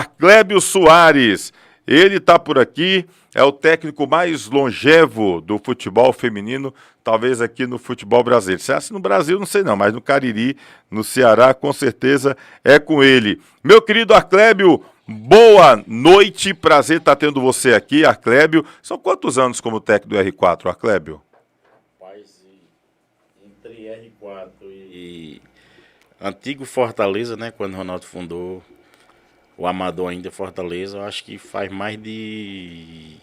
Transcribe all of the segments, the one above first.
Clébio Soares, ele está por aqui, é o técnico mais longevo do futebol feminino, talvez aqui no futebol brasileiro. Se é assim no Brasil, não sei não, mas no Cariri, no Ceará, com certeza é com ele. Meu querido Arclébio, boa noite, prazer estar tendo você aqui, Arclébio. São quantos anos como técnico do R4, Arclébio? Rapaz, entre R4 e antigo Fortaleza, né, quando o Ronaldo fundou o Amador ainda Fortaleza, eu acho que faz mais de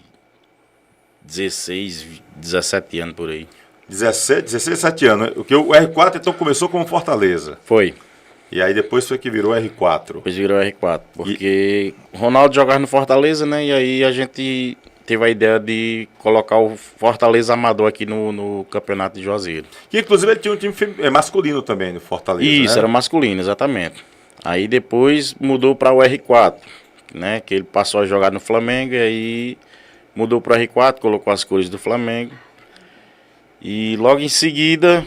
16, 17 anos por aí. 16, 17 anos. O R4 então começou como Fortaleza. Foi. E aí depois foi que virou R4. Depois virou R4. Porque o Ronaldo jogava no Fortaleza, né? E aí a gente teve a ideia de colocar o Fortaleza Amador aqui no Campeonato de Juazeiro. Que inclusive ele tinha um time masculino também no Fortaleza. Isso, né? Era masculino, exatamente. Aí depois mudou para o R4, né? Que ele passou a jogar no Flamengo e aí mudou para o R4, colocou as cores do Flamengo. E logo em seguida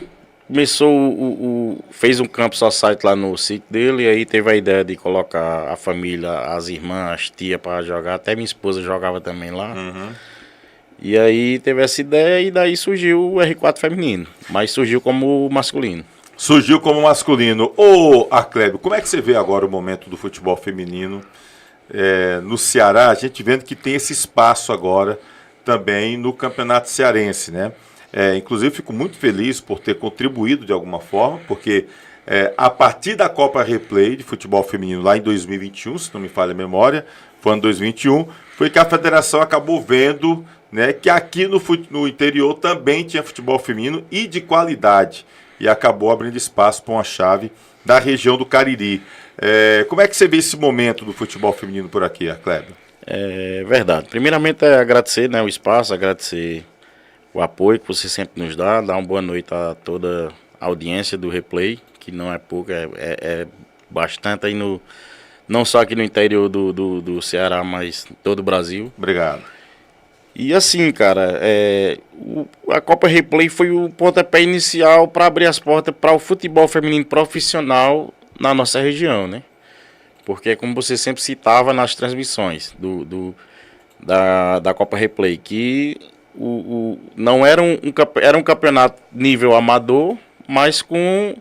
começou fez um campo society lá no sítio dele, e aí teve a ideia de colocar a família, as irmãs, as tias para jogar, até minha esposa jogava também lá. Uhum. E aí teve essa ideia e daí surgiu o R4 feminino, mas surgiu como masculino. Surgiu como masculino. Ô, Arclébio, como é que você vê agora o momento do futebol feminino no Ceará? A gente vendo que tem esse espaço agora também no Campeonato Cearense, né? Inclusive, fico muito feliz por ter contribuído de alguma forma, porque a partir da Copa Replay de futebol feminino lá em 2021, se não me falha a memória, foi ano 2021, foi que a federação acabou vendo, né, que aqui no interior também tinha futebol feminino e de qualidade, e acabou abrindo espaço para uma chave da região do Cariri. Como é que você vê esse momento do futebol feminino por aqui, Arclébio? É verdade. Primeiramente é agradecer, né, o espaço, agradecer o apoio que você sempre nos dá, dar uma boa noite a toda a audiência do Replay, que não é pouca, é bastante aí não só aqui no interior do Ceará, mas todo o Brasil. Obrigado. E assim, cara, a Copa Replay foi o pontapé inicial para abrir as portas para o futebol feminino profissional na nossa região, né? Porque, como você sempre citava nas transmissões da Copa Replay, que não era era um campeonato nível amador, mas com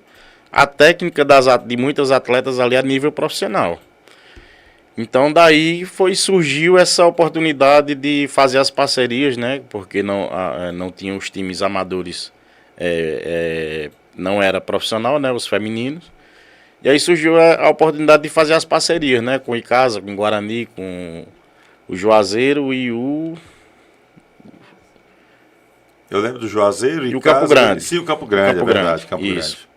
a técnica de muitas atletas ali a nível profissional. Então daí surgiu essa oportunidade de fazer as parcerias, né? Porque não tinha os times amadores, não era profissional, né? Os femininos. E aí surgiu a oportunidade de fazer as parcerias, né? Com o Icasa, com o Guarani, com o Juazeiro e Eu lembro do Juazeiro e o Campo Grande. Sim, o Campo Grande, é verdade, Campo Grande.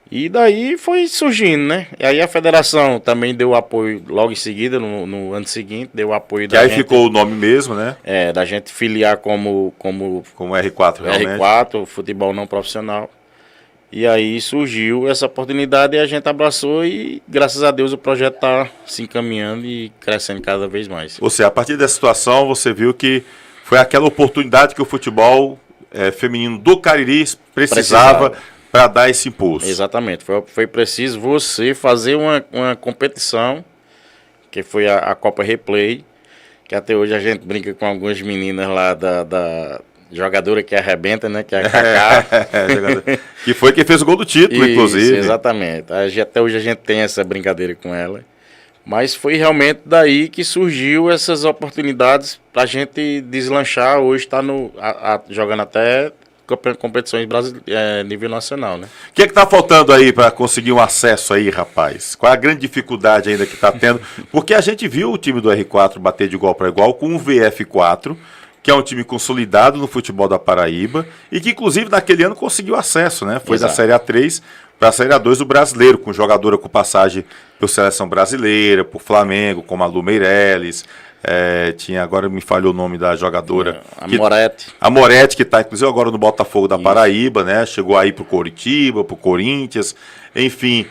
E daí foi surgindo, né? E aí a federação também deu apoio logo em seguida, no ano seguinte, deu apoio da gente. Que aí ficou o nome mesmo, né? Da gente filiar como R4 realmente. R4, futebol não profissional. E aí surgiu essa oportunidade e a gente abraçou e, graças a Deus, o projeto está se encaminhando e crescendo cada vez mais. Ou seja, a partir dessa situação, você viu que foi aquela oportunidade que o futebol feminino do Cariri precisava para dar esse impulso. Exatamente. Foi preciso você fazer uma competição, que foi a Copa Replay, que até hoje a gente brinca com algumas meninas lá da jogadora que arrebenta, né? Que é a Cacá. Que foi quem fez o gol do título, inclusive. Exatamente. Até hoje a gente tem essa brincadeira com ela. Mas foi realmente daí que surgiu essas oportunidades para a gente deslanchar. Hoje está jogando até competições nível nacional, né? O que está faltando aí para conseguir um acesso aí, rapaz? Qual é a grande dificuldade ainda que está tendo? Porque a gente viu o time do R4 bater de igual para igual com o VF4, que é um time consolidado no futebol da Paraíba e que, inclusive, naquele ano conseguiu acesso, né? Foi da Série A3 para a Série A2 do Brasileiro, com jogadora com passagem por Seleção Brasileira, por Flamengo, como a Lu Meirelles. Tinha, agora me falhou o nome da jogadora. Moretti. A Moretti, que está, inclusive, agora no Botafogo da Paraíba, né? Chegou aí para o Coritiba, para o Corinthians. Enfim,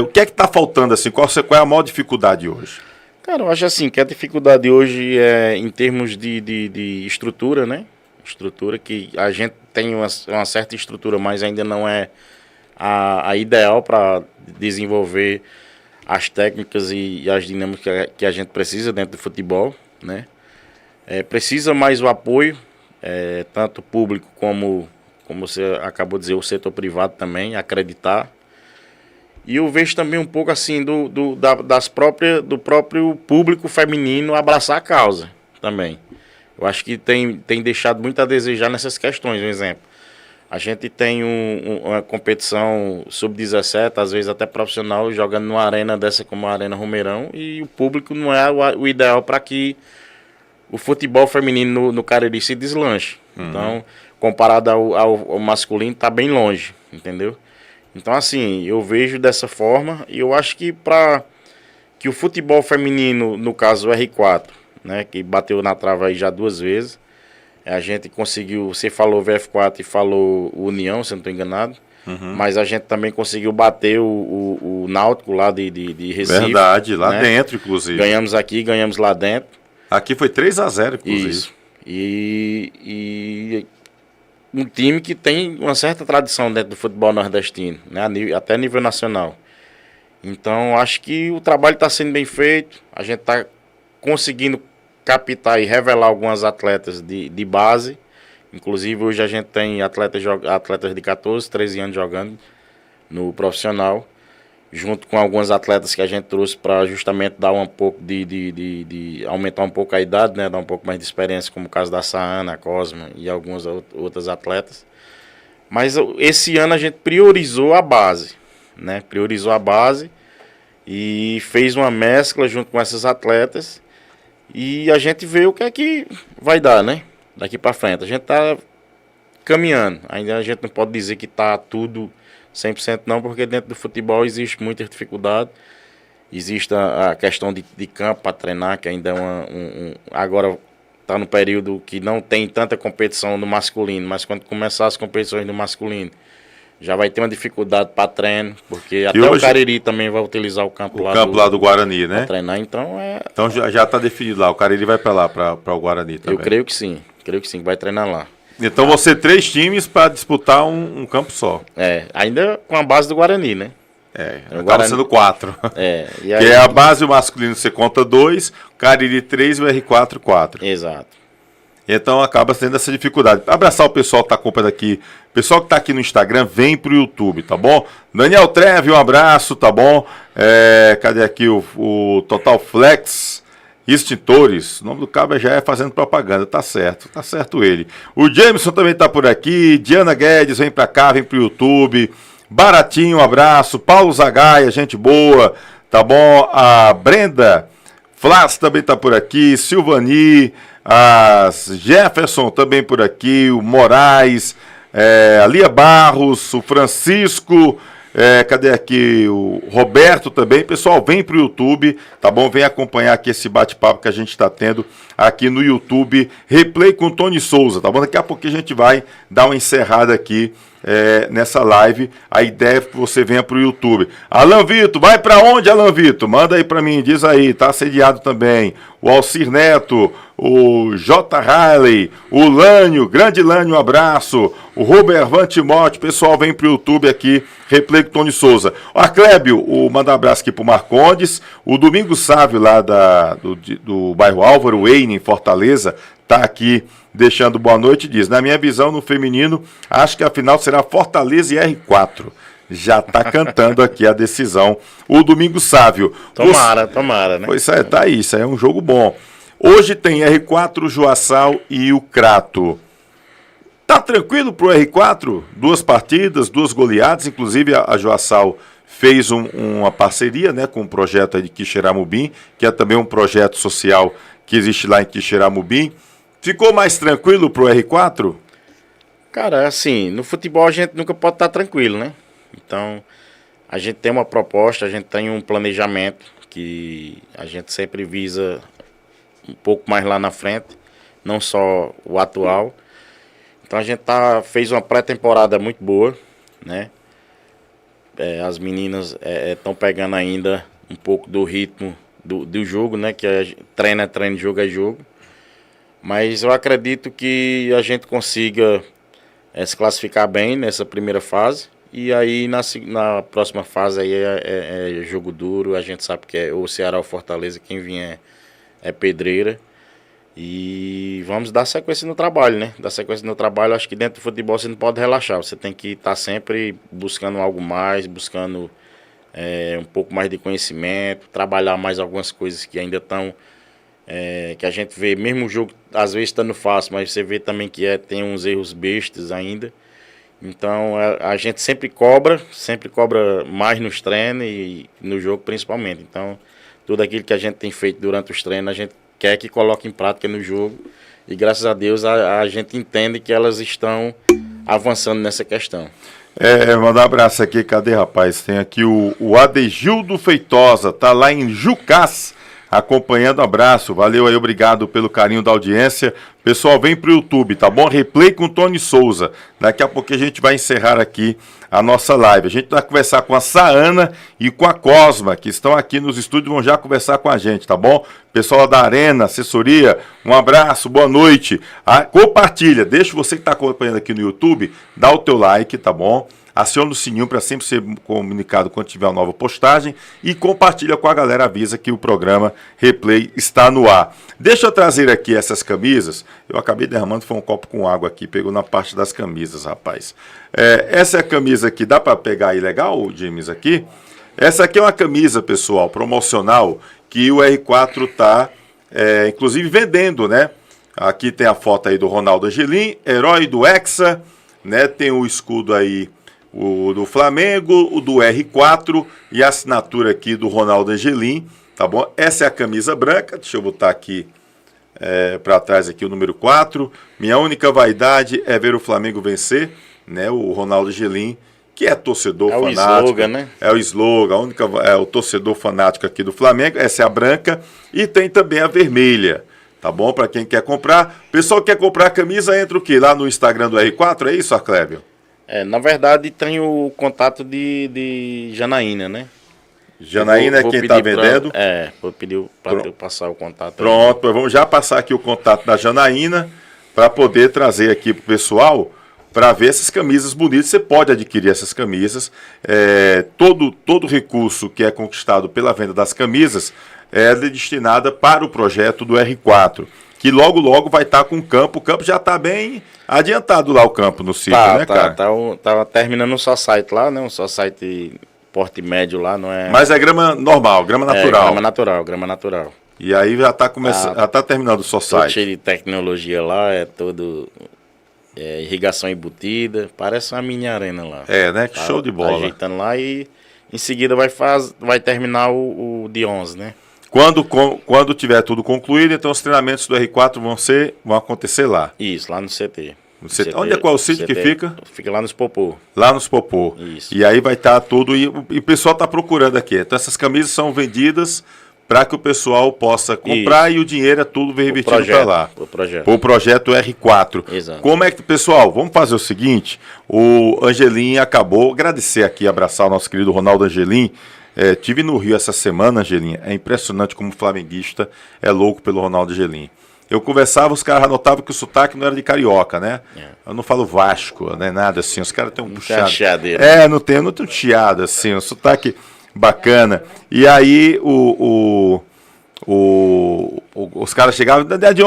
o que é que está faltando, assim? Qual é a maior dificuldade hoje? Cara, eu acho assim que a dificuldade hoje é em termos de estrutura, né? Estrutura que a gente tem uma certa estrutura, mas ainda não é a ideal para desenvolver as técnicas e as dinâmicas que a gente precisa dentro do futebol, né? Precisa mais o apoio, tanto público como você acabou de dizer, o setor privado também, acreditar. E eu vejo também um pouco assim do próprio público feminino abraçar a causa também. Eu acho que tem deixado muito a desejar nessas questões. Um exemplo, a gente tem uma competição sub-17, às vezes até profissional, jogando numa arena dessa como a Arena Romeirão, e o público não é o ideal para que o futebol feminino no Cariri se deslanche. Então, comparado ao masculino, está bem longe, entendeu? Então, assim, eu vejo dessa forma, e eu acho que para que o futebol feminino, no caso o R4, né, que bateu na trava aí já 2 vezes, a gente conseguiu, você falou VF4 e falou União, se eu não estou enganado, mas a gente também conseguiu bater o Náutico lá de Recife. Verdade, lá né? dentro, inclusive. Ganhamos aqui, ganhamos lá dentro. Aqui foi 3-0, inclusive. Isso. E um time que tem uma certa tradição dentro do futebol nordestino, né? Até nível nacional. Então, acho que o trabalho está sendo bem feito. A gente está conseguindo captar e revelar algumas atletas de base. Inclusive, hoje a gente tem atletas de 14, 13 anos jogando no profissional, junto com alguns atletas que a gente trouxe para justamente dar um pouco de aumentar um pouco a idade, né? Dar um pouco mais de experiência, como o caso da Saana, a Cosma e algumas outras atletas. Mas esse ano a gente priorizou a base, né? Priorizou a base e fez uma mescla junto com essas atletas, e a gente vê o que é que vai dar, né? Daqui para frente. A gente está caminhando. Ainda a gente não pode dizer que está tudo 100% não, porque dentro do futebol existe muita dificuldade. Existe a questão de campo para treinar, que ainda é agora está no período que não tem tanta competição no masculino, mas quando começar as competições no masculino, já vai ter uma dificuldade para treino, porque até hoje, o Cariri também vai utilizar o campo lá do Guarani, né? Para treinar, então Então já está definido lá, o Cariri vai para lá, para o Guarani também. Eu creio que sim, vai treinar lá. Então você 3 times para disputar um campo só. Ainda com a base do Guarani, né? Acaba sendo 4. E aí, que é a base, o masculino você conta 2, o Cariri 3 e o R4 4. Exato. Então acaba tendo essa dificuldade. Abraçar o pessoal que está acompanhando aqui. O pessoal que está aqui no Instagram, vem pro YouTube, tá bom? Daniel Treve, um abraço, tá bom? Cadê aqui o Total Flex Extintores? O nome do cabo já é fazendo propaganda, tá certo ele. O Jameson também tá por aqui. Diana Guedes, vem pra cá, vem pro YouTube. Baratinho, um abraço. Paulo Zagaia, gente boa, tá bom? A Brenda Flas também tá por aqui. Silvani, Jefferson também por aqui. O Moraes, a Lia Barros, o Francisco. Cadê aqui o Roberto também? Pessoal, vem pro YouTube, tá bom? Vem acompanhar aqui esse bate-papo que a gente está tendo aqui no YouTube. Replay com Tony Souza, tá bom? Daqui a pouco a gente vai dar uma encerrada aqui nessa live. A ideia é que você venha pro YouTube. Alan Vitor, vai para onde, Alan Vitor? Manda aí para mim, diz aí, tá assediado também. O Alcir Neto, o J. Riley, o Lânio, grande Lânio, um abraço. O Robert Van Timote, pessoal, vem pro YouTube aqui, Replay com Tony Souza. O Clébio, manda um abraço aqui pro Marcondes. O Domingos Sávio, lá do bairro Álvaro Wayne, em Fortaleza, tá aqui deixando boa noite, diz: na minha visão, no feminino, acho que a final será Fortaleza e R4. Já tá cantando aqui a decisão. O Domingos Sávio. Tomara, né? Pois tá aí, isso aí é um jogo bom. Hoje tem R4, Joaçal e o Crato. Tá tranquilo pro R4? 2 partidas, 2 goleadas, inclusive a Joaçal fez uma parceria, né, com o projeto aí de Quixeramobim, que é também um projeto social que existe lá em Quixeramobim. Ficou mais tranquilo pro R4? Cara, assim, no futebol a gente nunca pode estar tranquilo, né? Então, a gente tem uma proposta, a gente tem um planejamento que a gente sempre visa um pouco mais lá na frente, não só o atual. Então a gente fez uma pré-temporada muito boa, né? As meninas estão pegando ainda um pouco do ritmo do jogo, né? Que treino é treino, jogo é jogo. Mas eu acredito que a gente consiga se classificar bem nessa primeira fase E aí na próxima fase aí é jogo duro, a gente sabe que é o Ceará ou Fortaleza, quem vier é pedreira. E vamos dar sequência no trabalho, né? Dar sequência no trabalho, acho que dentro do futebol você não pode relaxar, você tem que estar sempre buscando algo mais, buscando um pouco mais de conhecimento, trabalhar mais algumas coisas que ainda estão, que a gente vê, mesmo o jogo às vezes estando fácil, mas você vê também que tem uns erros bestas ainda. Então a gente sempre cobra mais nos treinos e no jogo principalmente. Então tudo aquilo que a gente tem feito durante os treinos, a gente quer que coloque em prática no jogo. E graças a Deus a gente entende que elas estão avançando nessa questão. Mandar um abraço aqui, cadê, rapaz? Tem aqui o Adegildo Feitosa, tá lá em Jucás, acompanhando. Abraço, valeu aí, obrigado pelo carinho da audiência. Pessoal, vem pro YouTube, tá bom? Replay com Tony Souza. Daqui a pouco a gente vai encerrar aqui a nossa live. A gente vai conversar com a Saana e com a Cosma, que estão aqui nos estúdios, vão já conversar com a gente, tá bom? Pessoal da Arena, assessoria, um abraço, boa noite. Compartilha, deixa você que está acompanhando aqui no YouTube, dá o teu like, tá bom? Aciona o sininho para sempre ser comunicado quando tiver uma nova postagem e compartilha com a galera, avisa que o programa Replay está no ar. Deixa eu trazer aqui essas camisas. Eu acabei derramando, foi um copo com água aqui, pegou na parte das camisas, rapaz. Essa é a camisa aqui, dá para pegar aí legal, James, aqui? Essa aqui é uma camisa, pessoal, promocional, que o R4 está, inclusive, vendendo, né? Aqui tem a foto aí do Ronaldo Angelim, herói do Hexa, né? Tem o escudo aí, o do Flamengo, o do R4 e a assinatura aqui do Ronaldo Angelim, tá bom? Essa é a camisa branca, deixa eu botar aqui para trás aqui o número 4. Minha única vaidade é ver o Flamengo vencer, né? O Ronaldo Angelim, que é torcedor fanático. É o slogan, né? É o slogan, o torcedor fanático aqui do Flamengo. Essa é a branca e tem também a vermelha, tá bom? Para quem quer comprar. Pessoal que quer comprar a camisa, entra o quê? Lá no Instagram do R4, é isso, Arclébio? Na verdade tem o contato de Janaína, né? Janaína é quem está vendendo? Vou pedir para eu passar o contato. Pronto, aí. Vamos já passar aqui o contato da Janaína para poder trazer aqui para o pessoal para ver essas camisas bonitas. Você pode adquirir essas camisas. Todo recurso que é conquistado pela venda das camisas é destinada para o projeto do R4, que logo vai estar com o campo. O campo já está bem adiantado lá, o campo no sítio, né, cara? Tá terminando um só site lá, né? Um só site porte médio lá, não é... Mas é grama normal, grama natural. Grama natural. E aí já está começando, já tá terminando o só site. Cheio de tecnologia lá, irrigação embutida, parece uma mini arena lá. Né? Tá, show de bola. Ajeitando lá e em seguida vai terminar o de 11, né? Quando tiver tudo concluído, então os treinamentos do R4 vão acontecer lá. Isso, lá no CT. Onde qual é o sítio que fica? Fica lá nos Popô. Lá nos Popô. Isso. E aí vai estar tudo, e o pessoal está procurando aqui. Então essas camisas são vendidas para que o pessoal possa comprar. Isso. E o dinheiro é tudo revertido para lá. O projeto R4. Exato. Como é que, pessoal, vamos fazer o seguinte, o Angelim acabou, agradecer aqui, abraçar o nosso querido Ronaldo Angelim. Tive no Rio essa semana, Angelim. É impressionante como o flamenguista é louco pelo Ronaldo Angelim. Eu conversava, os caras notavam que o sotaque não era de carioca, né? Eu não falo Vasco, né? Nada assim. Os caras têm um puxado. Não tem um chiado, assim, um sotaque bacana. E aí os caras chegavam,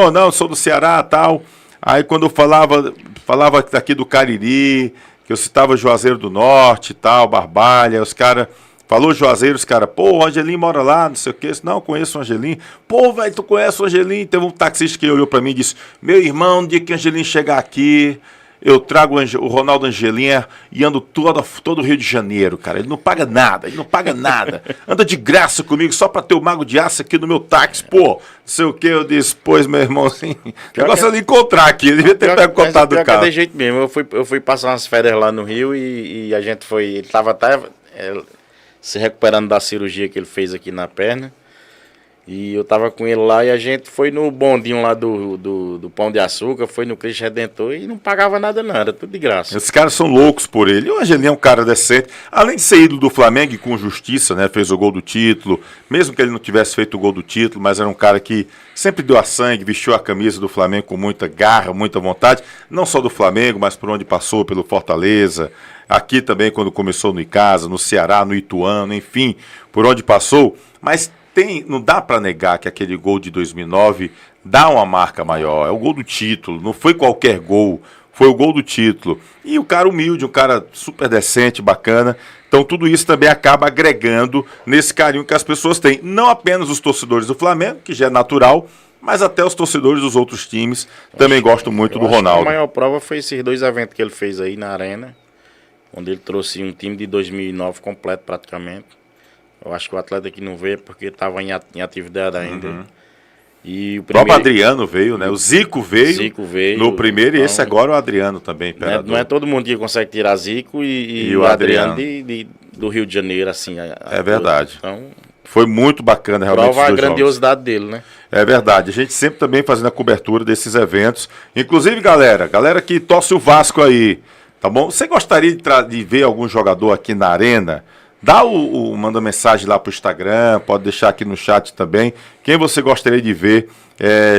não, eu sou do Ceará, tal. Aí quando eu falava daqui do Cariri, que eu citava Juazeiro do Norte e tal, Barbalha, os caras... Falou Juazeiro, os caras, pô, o Angelim mora lá, não sei o que. Não, conheço o Angelim. Pô, velho, tu conhece o Angelim? Teve um taxista que olhou pra mim e disse, meu irmão, no dia que o Angelim chegar aqui, eu trago o Ronaldo Angelim e ando todo o Rio de Janeiro, cara. Ele não paga nada. Anda de graça comigo só pra ter o mago de aço aqui no meu táxi, pô. Não sei o que, eu disse, pois, meu irmão, assim, negócio de encontrar aqui, ele devia ter pego contato do cara. De jeito mesmo, eu fui passar umas férias lá no Rio e a gente foi, ele tava até... se recuperando da cirurgia que ele fez aqui na perna. E eu tava com ele lá e a gente foi no bondinho lá do Pão de Açúcar, foi no Cristo Redentor e não pagava nada, era tudo de graça. Esses caras são loucos por ele. E o Angelim é um cara decente. Além de ser ídolo do Flamengo e com justiça, né? Fez o gol do título, mesmo que ele não tivesse feito o gol do título, mas era um cara que sempre deu a sangue, vestiu a camisa do Flamengo com muita garra, muita vontade. Não só do Flamengo, mas por onde passou, pelo Fortaleza. aqui também quando começou no Icasa, no Ceará, no Ituano, enfim, por onde passou, mas não dá para negar que aquele gol de 2009 dá uma marca maior, é o gol do título, não foi qualquer gol, foi o gol do título. E o cara humilde, um cara super decente, bacana. Então tudo isso também acaba agregando nesse carinho que as pessoas têm. Não apenas os torcedores do Flamengo, que já é natural, mas até os torcedores dos outros times também gostam muito do Ronaldo. A maior prova foi esses 2 eventos que ele fez aí na Arena, onde ele trouxe um time de 2009 completo praticamente. Eu acho que o atleta que não veio porque estava em atividade ainda. E o próprio Adriano veio, né? O Zico veio no primeiro, então, e esse agora o Adriano também. Não é todo mundo que consegue tirar Zico e o Adriano do Rio de Janeiro, assim. É verdade. Então, foi muito bacana realmente. Prova a grandiosidade dele, né? É verdade. A gente sempre também fazendo a cobertura desses eventos. Inclusive, galera que torce o Vasco aí, tá bom? Você gostaria de ver algum jogador aqui na Arena? Manda mensagem lá pro Instagram, pode deixar aqui no chat também. Quem você gostaria de ver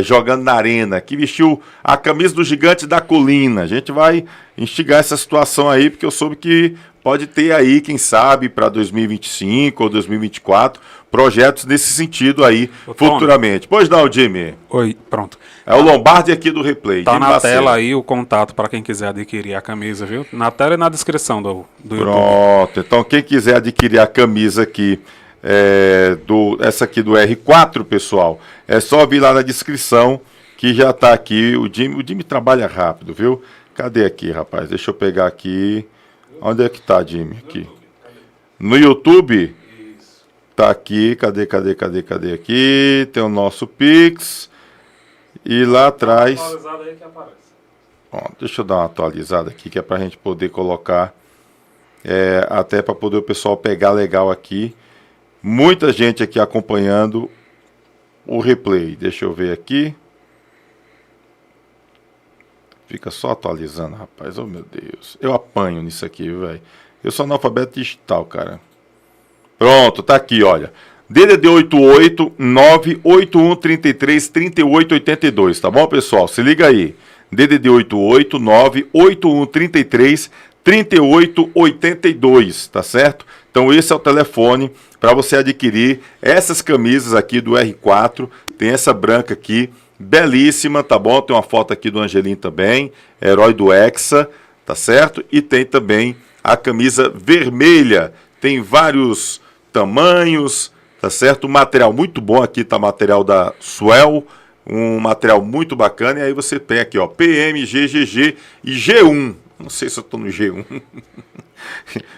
jogando na Arena, que vestiu a camisa do Gigante da Colina. A gente vai instigar essa situação aí, porque eu soube que pode ter aí, quem sabe, para 2025 ou 2024, projetos nesse sentido aí, futuramente. Pois não, Jimmy? Oi, pronto. É o Lombardi aqui do Replay. Tá na tela aí o contato para quem quiser adquirir a camisa, viu? Na tela e na descrição do YouTube. Pronto, então quem quiser adquirir a camisa aqui, essa aqui do R4, pessoal, é só vir lá na descrição que já tá aqui. O Jimmy trabalha rápido, viu? Cadê aqui, rapaz? Deixa eu pegar aqui. Onde é que tá, Jimmy? Aqui. No YouTube? Tá aqui. Cadê aqui? Tem o nosso Pix. E lá atrás... Aí que aparece. Bom, deixa eu dar uma atualizada aqui, que é pra gente poder colocar... até para poder o pessoal pegar legal aqui. Muita gente aqui acompanhando o replay. Deixa eu ver aqui. Fica só atualizando, rapaz. Oh, meu Deus. Eu apanho nisso aqui, velho. Eu sou analfabeto digital, cara. Pronto, tá aqui, olha. DDD 88 981 33 38 82, tá bom, pessoal? Se liga aí. DDD 88 981 33 38 82, tá certo? Então esse é o telefone para você adquirir essas camisas aqui do R4. Tem essa branca aqui, belíssima, tá bom? Tem uma foto aqui do Angelim também, herói do Hexa, tá certo? E tem também a camisa vermelha, tem vários tamanhos, tá certo? Um material muito bom aqui, tá material da Swell, um material muito bacana. E aí você tem aqui, ó, PM, GGG e G1. Não sei se eu tô no G1.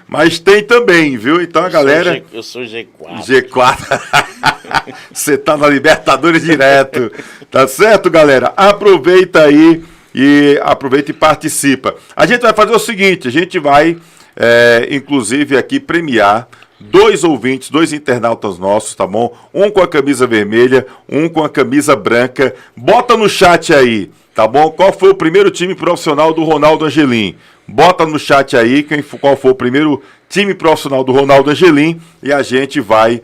Mas tem também, viu? Então a galera... Eu sou G4. G4. Você tá na Libertadores direto. Tá certo, galera? Aproveita aí e participa. A gente vai fazer o seguinte, a gente vai, inclusive, aqui premiar 2 ouvintes, 2 internautas nossos, tá bom? Um com a camisa vermelha, um com a camisa branca. Bota no chat aí, tá bom? Qual foi o primeiro time profissional do Ronaldo Angelim? Bota no chat aí qual foi o primeiro time profissional do Ronaldo Angelim e a gente vai...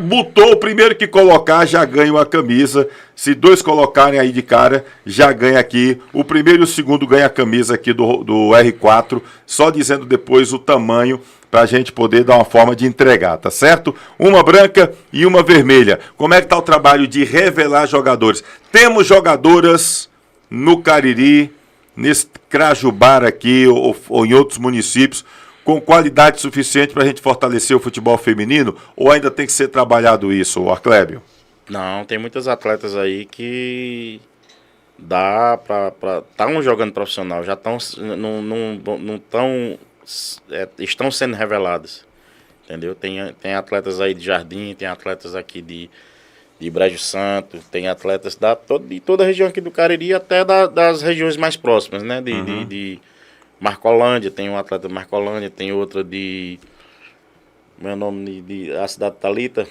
botou o primeiro que colocar, já ganha uma camisa. Se 2 colocarem aí de cara, já ganha aqui. O primeiro e o segundo ganha a camisa aqui do R4, só dizendo depois o tamanho, para a gente poder dar uma forma de entregar, tá certo? Uma branca e uma vermelha. Como é que tá o trabalho de revelar jogadores? Temos jogadoras no Cariri, nesse Crajubar aqui, ou em outros municípios, com qualidade suficiente para a gente fortalecer o futebol feminino? Ou ainda tem que ser trabalhado isso, Arclébio? Não, tem muitas atletas aí que dá para estão jogando profissional, já estão estão sendo reveladas, entendeu? Tem atletas aí de Jardim, tem atletas aqui de Brejo Santo, tem atletas de toda a região aqui do Cariri, até das regiões mais próximas, né? De Marcolândia, tem um atleta de Marcolândia, tem outra de... Meu nome a cidade de Thalita.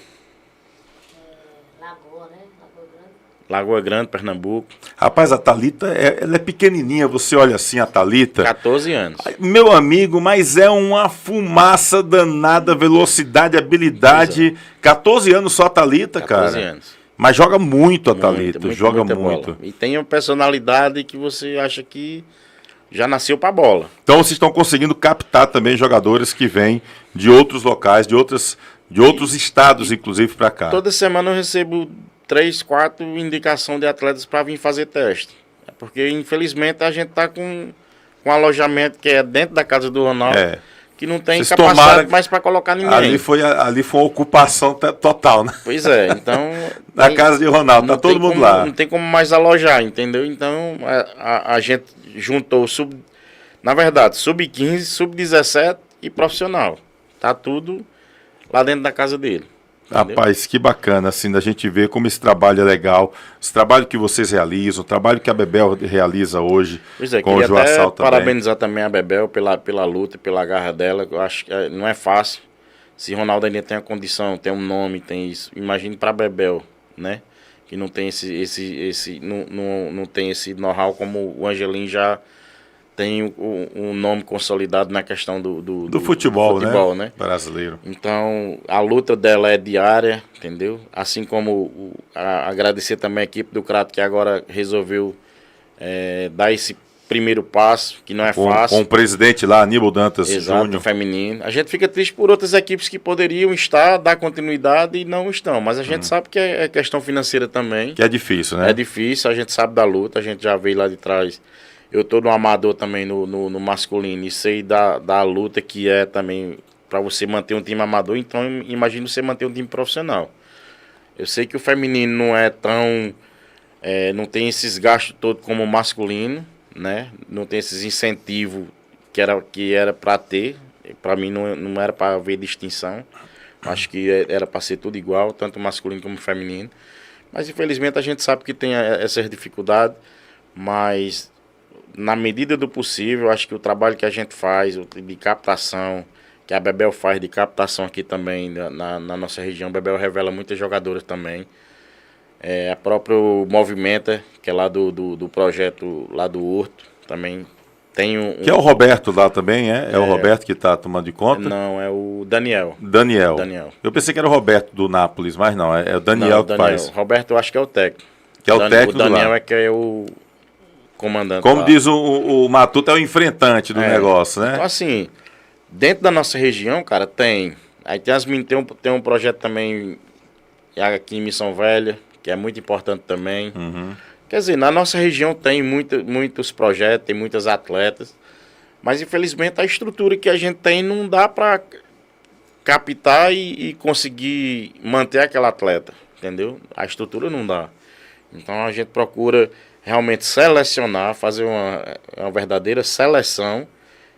Lagoa, né? Lagoa Grande. Lagoa Grande, Pernambuco. Rapaz, a Thalita, ela é pequenininha, você olha assim a Thalita. 14 anos. Meu amigo, mas é uma fumaça danada, velocidade, habilidade. 14 anos só a Thalita, 14 cara. anos. Mas joga muito a Thalita, joga muito. Bola. E tem uma personalidade que você acha que já nasceu pra bola. Então vocês estão conseguindo captar também jogadores que vêm de outros locais, de outros estados, inclusive, para cá. Toda semana eu recebo 3, 4 indicações de atletas para vir fazer teste. Porque, infelizmente, a gente tá com um alojamento que é dentro da casa do Ronaldo, que não tem Vocês capacidade mais para colocar ninguém. Ali foi uma ocupação total, né? Pois é, então... Na casa de Ronaldo, tá todo mundo lá. Não tem como mais alojar, entendeu? Então, a gente juntou, na verdade, sub-15, sub-17 e profissional. Tá tudo lá dentro da casa dele. Entendeu? Rapaz, que bacana, assim, da gente ver como esse trabalho é legal, esse trabalho que vocês realizam, o trabalho que a Bebel realiza hoje, pois é, com o queria Joaçal até também. parabenizar também a Bebel pela luta, pela garra dela. Eu acho que não é fácil. Se Ronaldo ainda tem a condição, tem um nome, tem isso. Imagine para a Bebel, né? Que não tem não tem esse know-how como o Angelim já tem um nome consolidado na questão do futebol, né? Brasileiro. Então, a luta dela é diária, entendeu? Assim como agradecer também a equipe do Crato, que agora resolveu dar esse primeiro passo, que não é fácil. Com o presidente lá, Aníbal Dantas Júnior. Feminino. A gente fica triste por outras equipes que poderiam dar continuidade e não estão. Mas a gente sabe que é questão financeira também. Que é difícil, né? É difícil, a gente sabe da luta, a gente já veio lá de trás. Eu tô no amador também no masculino e sei da luta que é também para você manter um time amador. Então imagina você manter um time profissional. Eu sei que o feminino não é tão... não tem esses gastos todos como o masculino, né? Não tem esses incentivos que era para ter. Para mim não era para haver distinção. Acho que era para ser tudo igual, tanto masculino como feminino. Mas infelizmente a gente sabe que tem essas dificuldades, mas na medida do possível, acho que o trabalho que a gente faz de captação, que a Bebel faz de captação aqui também na nossa região, a Bebel revela muitas jogadoras também. A próprio Movimenta, que é lá do projeto lá do Horto, também tem Que é o Roberto lá também, é? É o Roberto que está tomando de conta? Não, é o Daniel. Daniel. Eu pensei que era o Roberto do Nápoles, mas não, é o Daniel que faz. Roberto eu acho que é o técnico. Que é o técnico do Daniel lá. É que é o comandante. Como lá. diz o Matuto, é o enfrentante do negócio, né? Então, assim, dentro da nossa região, cara, tem. Aí tem as meninas, tem um projeto também aqui em Missão Velha, que é muito importante também. Quer dizer, na nossa região tem muitos projetos, tem muitas atletas, mas infelizmente a estrutura que a gente tem não dá para captar e conseguir manter aquela atleta, entendeu? A estrutura não dá. Então a gente procura realmente selecionar, fazer uma verdadeira seleção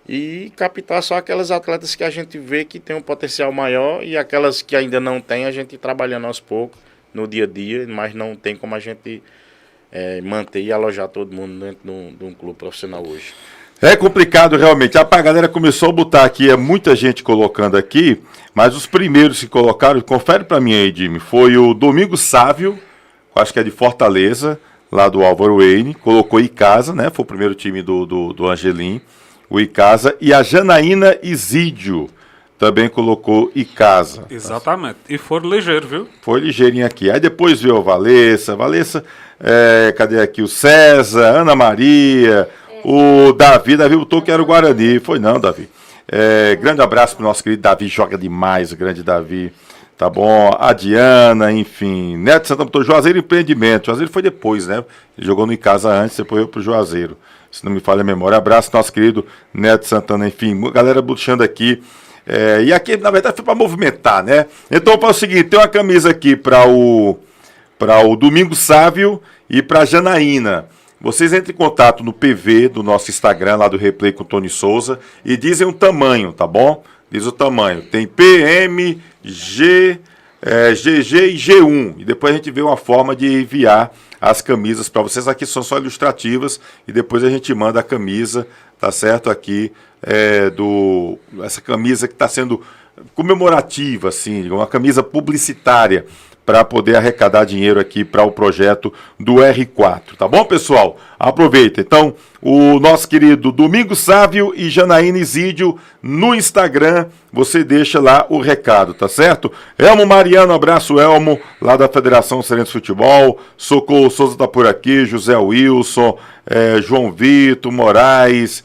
e captar só aquelas atletas que a gente vê que tem um potencial maior e aquelas que ainda não tem, a gente trabalhando aos poucos no dia a dia, mas não tem como a gente manter e alojar todo mundo dentro de um clube profissional hoje. É complicado realmente. A galera começou a botar aqui, muita gente colocando aqui, mas os primeiros que colocaram, confere para mim aí, Jimmy, foi o Domingos Sávio, acho que é de Fortaleza, lá do Álvaro Weine, colocou Icasa, né? Foi o primeiro time do Angelim, o Icasa, e a Janaína Isídio também colocou Icasa. Exatamente. E foram ligeiros, viu? Foi ligeirinho aqui. Aí depois veio o Valessa, cadê aqui? O César, Ana Maria, o Davi botou que era o Guarani. Foi não, Davi. Grande abraço pro nosso querido Davi, joga demais, o grande Davi. Tá bom, a Diana, enfim. Neto Santana botou Juazeiro Empreendimento. Juazeiro foi depois, né? Ele jogou no Icasa antes, depois veio pro Juazeiro. Se não me falha a memória. Abraço nosso querido Neto Santana, enfim. Galera puxando aqui. E aqui, na verdade, foi para movimentar, né? Então, para o seguinte, tem uma camisa aqui para o Domingos Sávio e para a Janaína. Vocês entrem em contato no PV do nosso Instagram, lá do Replay com o Tony Souza, e dizem o tamanho, tá bom? Diz o tamanho. Tem PM, G, GG e G1. E depois a gente vê uma forma de enviar as camisas para vocês. Aqui são só ilustrativas e depois a gente manda a camisa, tá certo? Aqui essa camisa que está sendo comemorativa, assim, uma camisa publicitária para poder arrecadar dinheiro aqui para o projeto do R4, tá bom, pessoal? Aproveita. Então, o nosso querido Domingos Sávio e Janaína Isídio no Instagram, você deixa lá o recado, tá certo? Elmo Mariano, abraço Elmo, lá da Federação Cearense de Futebol, Socorro Souza tá por aqui, José Wilson, João Vitor, Moraes,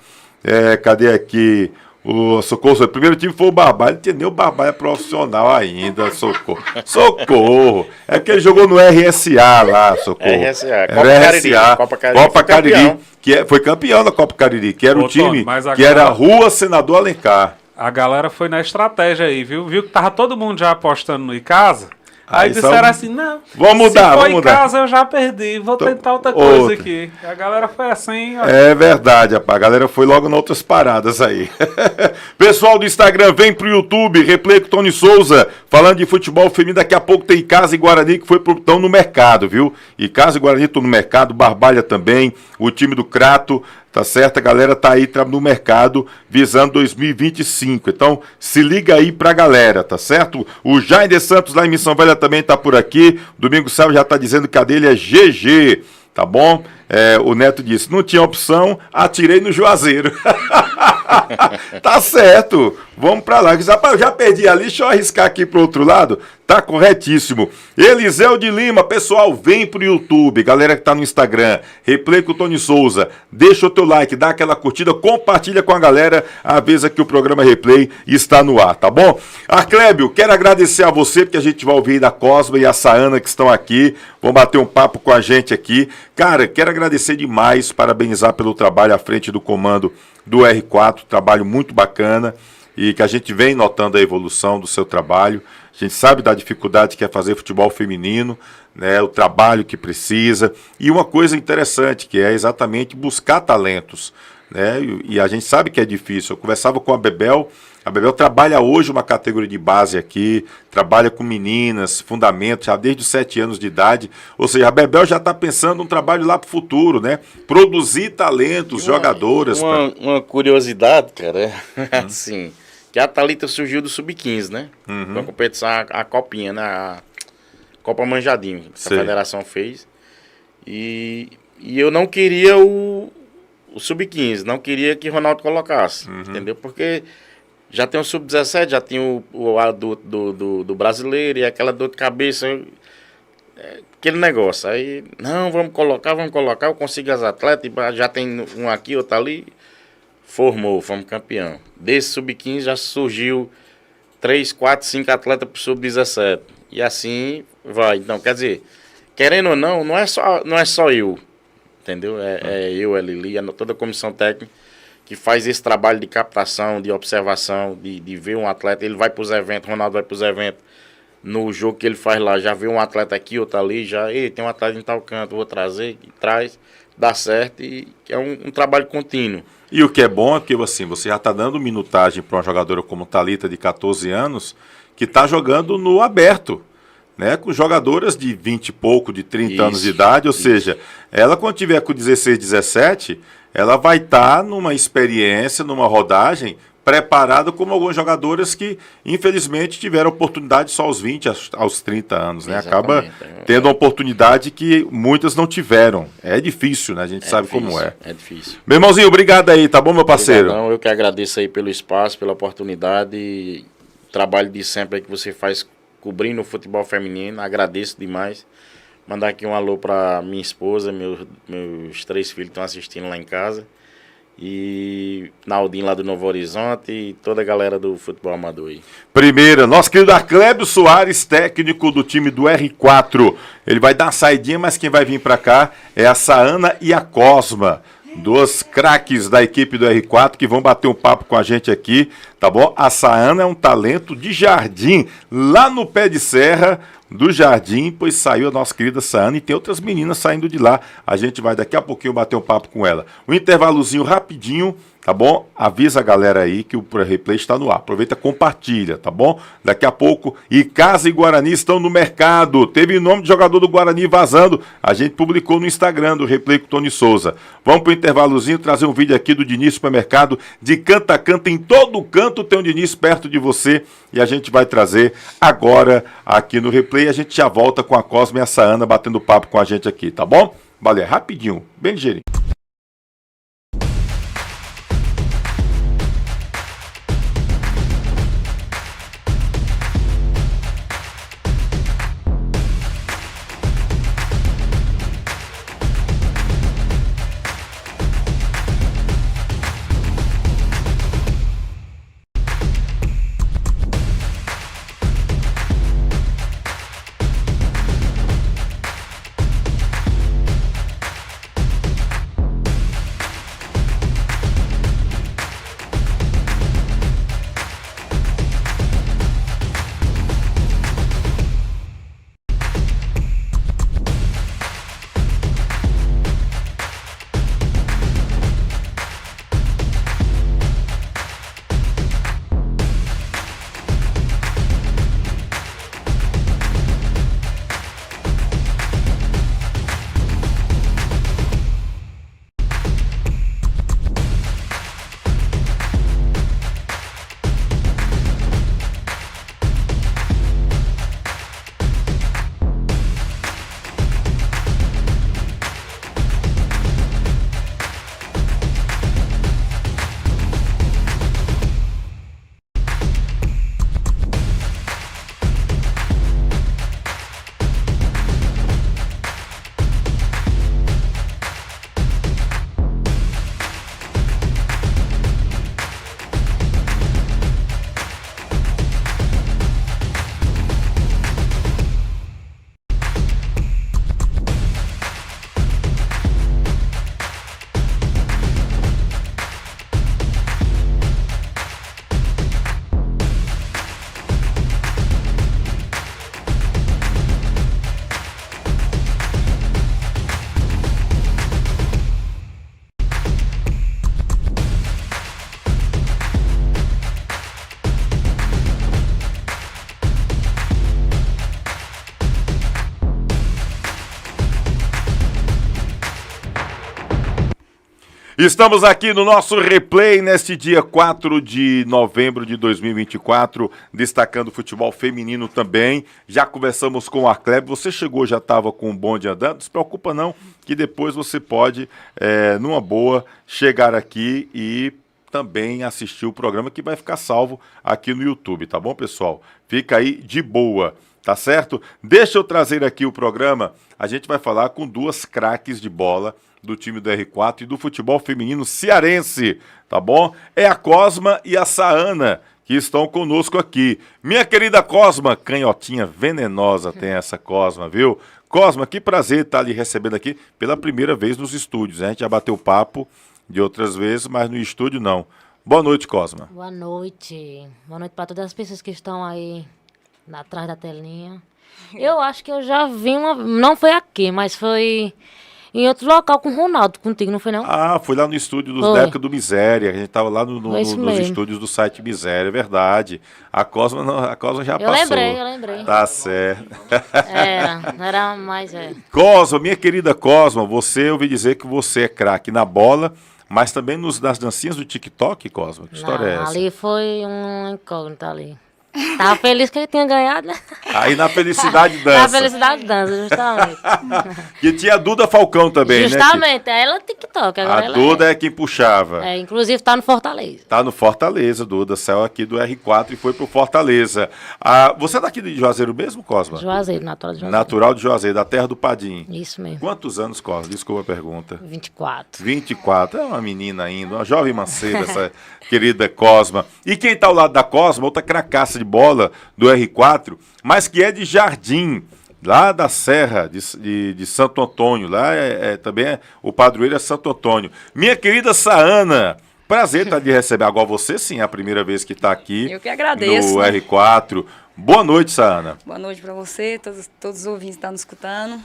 Cadê aqui? O Socorro, o primeiro time foi o Barbalha, não tinha nem o Barbalha profissional ainda, Socorro. Socorro! É que ele jogou no RSA lá, Socorro. RSA, Era Copa Cariri, RSA, Copa Cariri, campeão. foi campeão da Copa Cariri, que era o Ô, Tony, time mas que agora- era Rua Senador Alencar. A galera foi na estratégia aí, viu? Viu que tava todo mundo já apostando no Icasa. Aí Aí disseram só- assim, não, Vamos mudar, se for vamos mudar. Icasa eu já perdi, vou tentar outra coisa aqui. A galera foi assim, ó. É verdade, rapaz. A galera foi logo em outras paradas aí. Pessoal do Instagram, vem pro YouTube, Replay com Tony Souza, falando de futebol feminino. Daqui a pouco tem Icasa e Guarani que estão no mercado, viu? Icasa e Guarani estão no mercado, Barbalha também, o time do Crato, tá certo? A galera tá aí no mercado visando 2025. Então, se liga aí pra galera, tá certo? O Jaime de Santos lá em Missão Velha também tá por aqui. Domingo Sal já tá dizendo que a dele é GG. Tá bom? O Neto disse, não tinha opção, atirei no Juazeiro. Tá certo, vamos pra lá. Rapaz, eu já perdi ali, deixa eu arriscar aqui pro outro lado. Tá corretíssimo. Eliseu de Lima, pessoal, vem pro YouTube. Galera que tá no Instagram, Replay com o Tony Souza. Deixa o teu like, dá aquela curtida, compartilha com a galera, avisa que o programa Replay está no ar, tá bom? Arclébio, quero agradecer a você, porque a gente vai ouvir da Cosma e a Saana que estão aqui, vão bater um papo com a gente aqui. Cara, quero agradecer demais, parabenizar pelo trabalho à frente do comando do R4, trabalho muito bacana e que a gente vem notando a evolução do seu trabalho. A gente sabe da dificuldade que é fazer futebol feminino, né, o trabalho que precisa e uma coisa interessante que é exatamente buscar talentos, né, e a gente sabe que é difícil. Eu conversava com a Bebel trabalha hoje uma categoria de base aqui, trabalha com meninas, fundamentos, já desde os 7 anos de idade, ou seja, a Bebel já está pensando um trabalho lá para o futuro, né, produzir talentos, jogadoras. Uma curiosidade, cara, assim, que a Thalita surgiu do Sub-15, né, uma competição, a Copinha, né, a Copa Manjadinho, que Sei. a federação fez, e eu não queria o Sub-15, não queria que Ronaldo colocasse, entendeu? Porque já tem o Sub-17, já tem o do brasileiro e aquela dor de cabeça, aquele negócio. Aí, não, vamos colocar, eu consigo as atletas, já tem um aqui, outro ali, fomos campeão. Desse Sub-15 já surgiu 3, 4, 5 atletas para o Sub-17. E assim vai. Então, quer dizer, querendo ou não, não é só eu, entendeu? É eu, a Lili, toda a comissão técnica que faz esse trabalho de captação, de observação, de ver um atleta. Ele vai para os eventos, Ronaldo vai para os eventos, no jogo que ele faz lá, já vê um atleta aqui, outro ali, já, tem um atleta em tal canto, vou trazer, e traz, dá certo, e é um trabalho contínuo. E o que é bom é que assim, você já está dando minutagem para uma jogadora como Thalita, de 14 anos, que está jogando no aberto, né, com jogadoras de 20 e pouco, de 30 anos de idade, ou seja, ela quando tiver com 16, 17, ela vai estar numa experiência, numa rodagem, preparada como algumas jogadoras que, infelizmente, tiveram oportunidade só aos 20, aos 30 anos, né? Acaba tendo uma oportunidade que muitas não tiveram. É difícil, né? A gente sabe difícil, como é. É difícil. Meu irmãozinho, obrigado aí, tá bom, meu parceiro? Obrigadão, eu que agradeço aí pelo espaço, pela oportunidade, e o trabalho de sempre aí que você faz cobrindo o futebol feminino, agradeço demais. Mandar aqui um alô para minha esposa, meus 3 filhos que estão assistindo lá em casa. E Naldinho lá do Novo Horizonte e toda a galera do futebol amador aí. Primeira, nosso querido Arclébio Soares, técnico do time do R4. Ele vai dar uma saidinha, mas quem vai vir para cá é a Saana e a Cosma. 2 craques da equipe do R4 que vão bater um papo com a gente aqui, tá bom? A Saana é um talento de Jardim, lá no pé de serra do Jardim, pois saiu a nossa querida Saana e tem outras meninas saindo de lá. A gente vai daqui a pouquinho bater um papo com ela. Um intervalozinho rapidinho, tá bom? Avisa a galera aí que o Replay está no ar. Aproveita, compartilha, tá bom? Daqui a pouco, Icasa e Guarani estão no mercado. Teve nome de jogador do Guarani vazando. A gente publicou no Instagram do Replay com Tony Souza. Vamos pro intervalozinho, trazer um vídeo aqui do Diniz Supermercado. De canto a canto, em todo canto tem um Diniz perto de você. E a gente vai trazer agora aqui no Replay. A gente já volta com a Cosme e a Saana batendo papo com a gente aqui, tá bom? Valeu, rapidinho, bem ligeirinho. Estamos aqui no nosso replay neste dia 4 de novembro de 2024, destacando o futebol feminino também. Já conversamos com o Arcleb, você chegou, já estava com o bonde andando, não se preocupa não, que depois você pode, numa boa, chegar aqui e também assistir o programa que vai ficar salvo aqui no YouTube, tá bom, pessoal? Fica aí de boa, tá certo? Deixa eu trazer aqui o programa, a gente vai falar com duas craques de bola do time do R4 e do futebol feminino cearense, tá bom? É a Cosma e a Saana que estão conosco aqui. Minha querida Cosma, canhotinha venenosa tem essa Cosma, viu? Cosma, que prazer estar lhe recebendo aqui pela primeira vez nos estúdios, né? A gente já bateu papo de outras vezes, mas no estúdio não. Boa noite, Cosma. Boa noite. Boa noite para todas as pessoas que estão aí atrás da telinha. Eu acho que eu já vi uma... Não foi aqui, mas foi em outro local com o Ronaldo, contigo, não foi não? Ah, foi lá no estúdio da época do Miséria. A gente estava lá nos estúdios do site Miséria, é verdade. A Cosma já passou. Eu lembrei. Tá certo. Era mais... Cosma, minha querida Cosma, eu ouvi dizer que você é craque na bola, mas também nas dancinhas do TikTok, Cosma. Que história é essa? Ali foi um incógnito ali. Tava feliz que ele tinha ganhado, né? Aí na Felicidade Dança. Na Felicidade Dança, justamente. E tinha a Duda Falcão também, justamente, né? Ela é TikTok. Agora a Duda é quem puxava. Inclusive tá no Fortaleza. Tá no Fortaleza, Duda. Saiu aqui do R4 e foi pro Fortaleza. Você é daqui de Juazeiro mesmo, Cosma? Juazeiro, natural de Juazeiro. Natural de Juazeiro, da terra do Padim. Isso mesmo. Quantos anos, Cosma? Desculpa a pergunta. 24. 24. É uma menina ainda, uma jovem manceba, essa querida Cosma. E quem tá ao lado da Cosma, outra cracaça de bola do R4, mas que é de Jardim, lá da Serra de Santo Antônio. Lá também o padroeiro é Santo Antônio. Minha querida Saana, prazer estar de receber. Agora você sim, é a primeira vez que está aqui. Eu que agradeço. No R4. Boa noite, Saana. Boa noite para você, todos os ouvintes que estão nos escutando.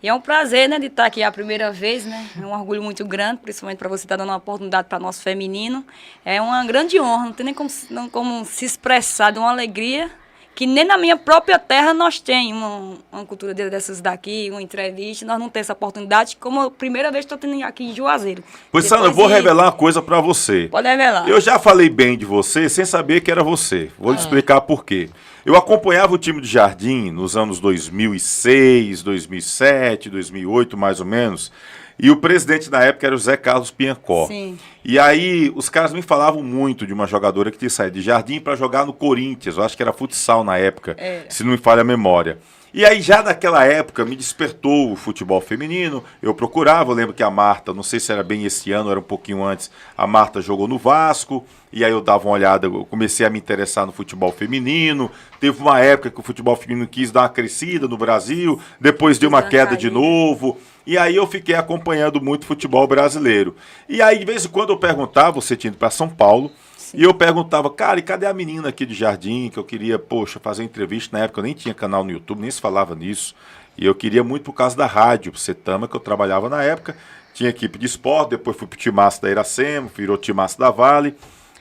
E é um prazer, né, de estar aqui a primeira vez, né? É um orgulho muito grande, principalmente para você estar dando uma oportunidade para nosso feminino. É uma grande honra, não tem nem como se expressar de uma alegria que nem na minha própria terra nós temos uma cultura dessas daqui, uma entrevista. Nós não temos essa oportunidade, como a primeira vez que estou tendo aqui em Juazeiro. Pois, Saana, eu vou revelar uma coisa para você. Pode revelar. Eu já falei bem de você sem saber que era você. Vou lhe explicar por quê. Eu acompanhava o time de Jardim nos anos 2006, 2007, 2008, mais ou menos. E o presidente na época era o Zé Carlos Piancó. Sim. E aí os caras me falavam muito de uma jogadora que tinha saído de Jardim para jogar no Corinthians. Eu acho que era futsal na época, se não me falha a memória. E aí já naquela época me despertou o futebol feminino, eu procurava, eu lembro que a Marta, não sei se era bem esse ano, era um pouquinho antes, a Marta jogou no Vasco, e aí eu dava uma olhada, eu comecei a me interessar no futebol feminino, teve uma época que o futebol feminino quis dar uma crescida no Brasil, depois deu uma queda de novo, e aí eu fiquei acompanhando muito futebol brasileiro. E aí de vez em quando eu perguntava, você tinha ido para São Paulo, e eu perguntava, cara, e cadê a menina aqui de Jardim, que eu queria, fazer entrevista, na época eu nem tinha canal no YouTube, nem se falava nisso, e eu queria muito por causa da rádio, Setama, que eu trabalhava na época, tinha equipe de esporte, depois fui pro Timaço da Iracema, virou Timaço da Vale,